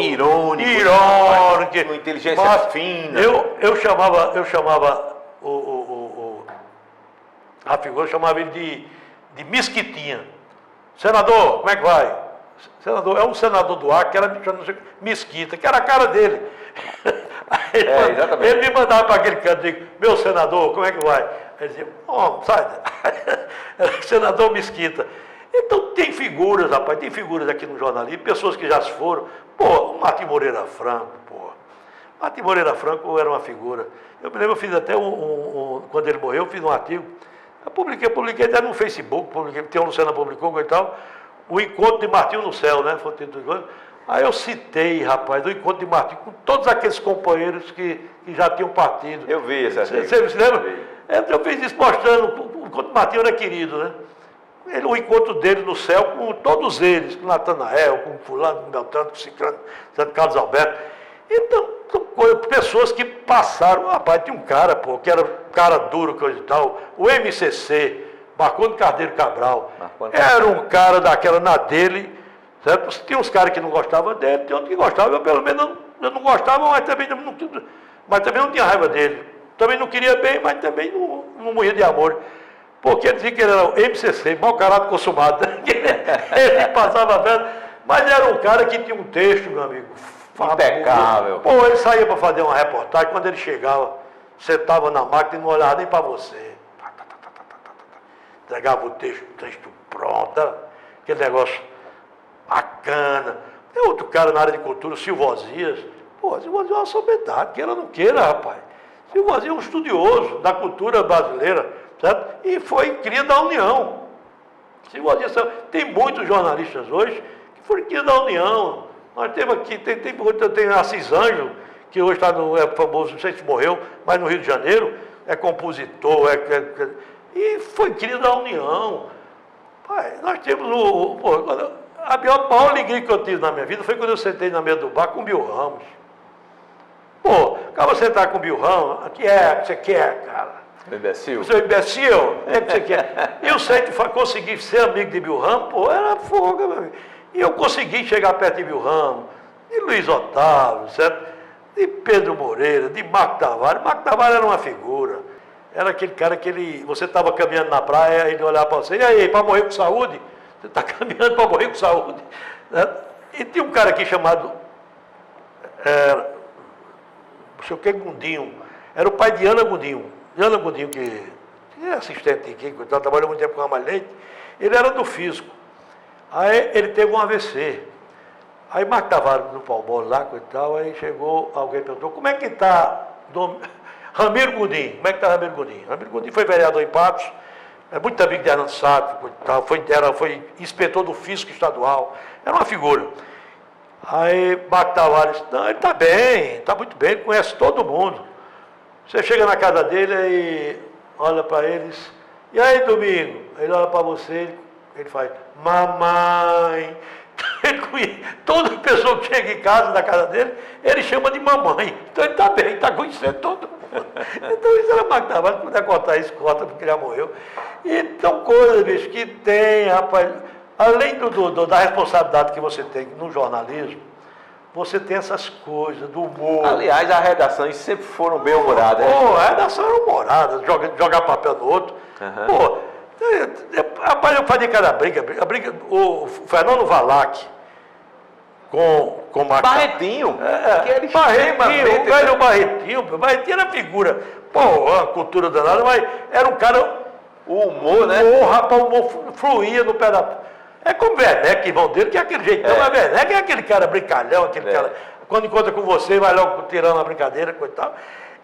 irônico, com inteligência fina. Eu chamava a figura, eu chamava ele de Mesquitinha. Senador, como é que vai? Senador, é um senador do Acre que era Mesquita, que era a cara dele. Ele me mandava para aquele canto e dizia, meu senador, como é que vai? Ele dizia, sai. Senador Mesquita. Então tem figuras, rapaz, tem figuras aqui no jornalismo, pessoas que já se foram. Pô, o Martim Moreira Franco, pô. Martim Moreira Franco era uma figura. Eu me lembro, eu fiz até quando ele morreu, eu fiz um artigo. Eu publiquei até no Facebook, tem a Luciana publicou e tal, o encontro de Martinho no céu, né? Aí eu citei, rapaz, o encontro de Martinho com todos aqueles companheiros que já tinham partido. Eu vi essa artigo. Você se lembra? Eu fiz isso mostrando o encontro de Martinho era querido, né? O encontro dele no céu com todos eles, com Natanael, com fulano, com Beltrano, com Ciclano, Santo Carlos Alberto. Então, pessoas que passaram, rapaz, tinha um cara, pô, que era cara duro, coisa e tal, o MCC, Marcondes Carneiro Cabral, era um cara daquela na dele, certo? Tinha uns caras que não gostavam dele, tinha outros que gostavam, eu pelo menos eu não gostava, mas também não tinha raiva dele. Também não queria bem, mas também não morria de amor. Porque ele dizia que ele era o MCC, mau caráter consumado. Ele passava velho, mas era um cara que tinha um texto, meu amigo, Impecável. Pô, ele saía para fazer uma reportagem, quando ele chegava, sentava na máquina e não olhava nem para você. Entregava o texto pronto, era aquele negócio bacana. Tem outro cara na área de cultura, Silvosias. Pô, Silvosias é uma sobriedade, queira ou não queira, rapaz. Silvosias é um estudioso da cultura brasileira, certo? E foi cria da União. Silvosias, tem muitos jornalistas hoje que foram cria da União. Nós temos aqui, tem Assis Ângelo, que hoje está no, é famoso, não sei se morreu, mas no Rio de Janeiro, é compositor, e foi cria da União. Pai, nós temos a maior alegria que eu tive na minha vida foi quando eu sentei na mesa do bar com o Bill Ramos. Pô, acaba de sentar com o Bill Ramos, o que você quer, cara? Imbecil. Você é imbecil? O que você quer? Eu sempre consegui ser amigo de Bill Ramos, pô, era folga, meu amigo. E eu consegui chegar perto de Bill Ramos, de Luiz Otávio, certo? De Pedro Moreira, de Marco Tavares. Marco Tavares era uma figura. Era aquele cara que você estava caminhando na praia, ele olhava para você, e aí, para morrer com saúde? Você está caminhando para morrer com saúde? Né? E tinha um cara aqui chamado, não sei o que, Gundinho, era o pai de Ana Gundinho. Ana Gundinho, que é assistente aqui, que trabalhou muito tempo com a Malhete, ele era do físico. Aí ele teve um AVC. Aí Marco Tavares no Palmole lá e tal, aí chegou, alguém perguntou, como é que está Ramiro Godinho? Como é que está Ramiro Godinho? Ramiro Godinho foi vereador em Patos, é muito amigo de Hernando Sato, foi inspetor do Físico Estadual, era uma figura. Aí Marco Tavares, não, ele está muito bem, ele conhece todo mundo. Você chega na casa dele e olha para eles, e aí Domingo? Ele olha para você, ele faz, mamãe. Toda pessoa que chega em casa, na casa dele, ele chama de mamãe. Então ele está bem, está conhecendo todo mundo. Então isso era Marco Tavares, se puder contar isso, conta, porque ele já morreu. Então, coisas, bicho, que tem, rapaz, além da responsabilidade que você tem no jornalismo, você tem essas coisas, do humor. Aliás, as redações sempre foram bem humoradas. Pô, a redação era humorada, jogar papel no outro. Uhum. Pô, rapaz, eu fazia cada briga. O Fernando Valac com Marco Barretinho. Barretinho, o velho Barretinho era figura. Pô, a cultura danada, mas era um cara. O humor, né? Rapaz, o humor fluía no pé da. É como Werneck, irmão dele, que é aquele jeitão, mas Werneck é aquele cara brincalhão, aquele cara. Quando encontra com você, vai logo tirando uma brincadeira, coisa e tal.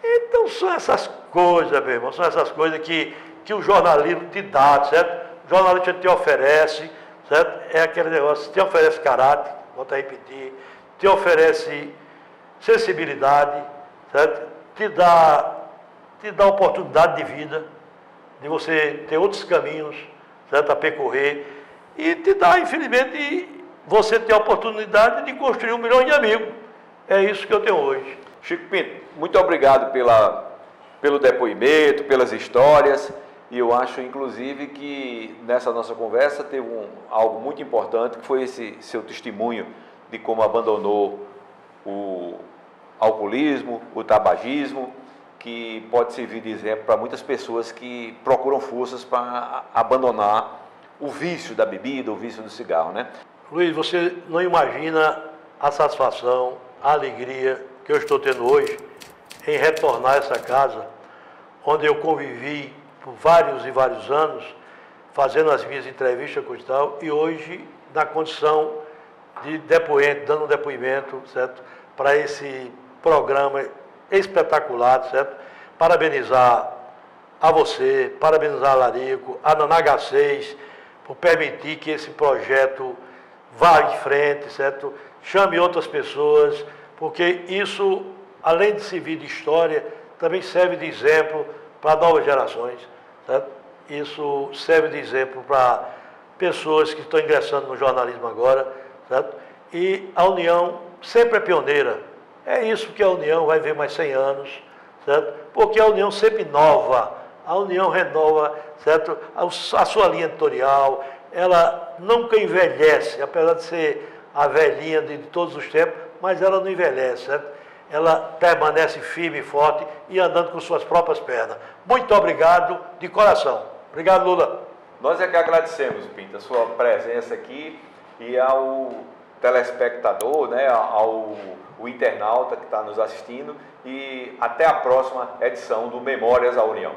Então são essas coisas, meu irmão, são essas coisas que o jornalismo te dá, certo? O jornalista te oferece, certo? É aquele negócio, te oferece caráter, volto a repetir, te oferece sensibilidade, certo? Te dá oportunidade de vida, de você ter outros caminhos, certo? A percorrer, e te dá, infelizmente, você ter a oportunidade de construir 1 milhão de amigos. É isso que eu tenho hoje. Chico Pinto, muito obrigado pelo depoimento, pelas histórias. E eu acho, inclusive, que nessa nossa conversa teve algo muito importante, que foi esse seu testemunho de como abandonou o alcoolismo, o tabagismo, que pode servir de exemplo para muitas pessoas que procuram forças para abandonar o vício da bebida, o vício do cigarro, né? Luiz, você não imagina a satisfação, a alegria que eu estou tendo hoje em retornar a essa casa, onde eu convivi por vários e vários anos, fazendo as minhas entrevistas com o tal, e hoje na condição de depoente, dando um depoimento, certo? Para esse programa espetacular, certo? Parabenizar a você, parabenizar a Larico, a Naná 6, por permitir que esse projeto vá em frente, certo? Chame outras pessoas, porque isso, além de servir de história, também serve de exemplo para novas gerações, certo? Isso serve de exemplo para pessoas que estão ingressando no jornalismo agora, certo? E a União sempre é pioneira. É isso que a União vai ver mais 100 anos, certo? Porque a União sempre inova, a União renova, certo? A sua linha editorial, ela nunca envelhece, apesar de ser a velhinha de todos os tempos, mas ela não envelhece, certo? Ela permanece firme e forte e andando com suas próprias pernas. Muito obrigado de coração. Obrigado, Lula. Nós é que agradecemos, Pinto, a sua presença aqui e ao telespectador, né, o internauta que está nos assistindo, e até a próxima edição do Memórias da União.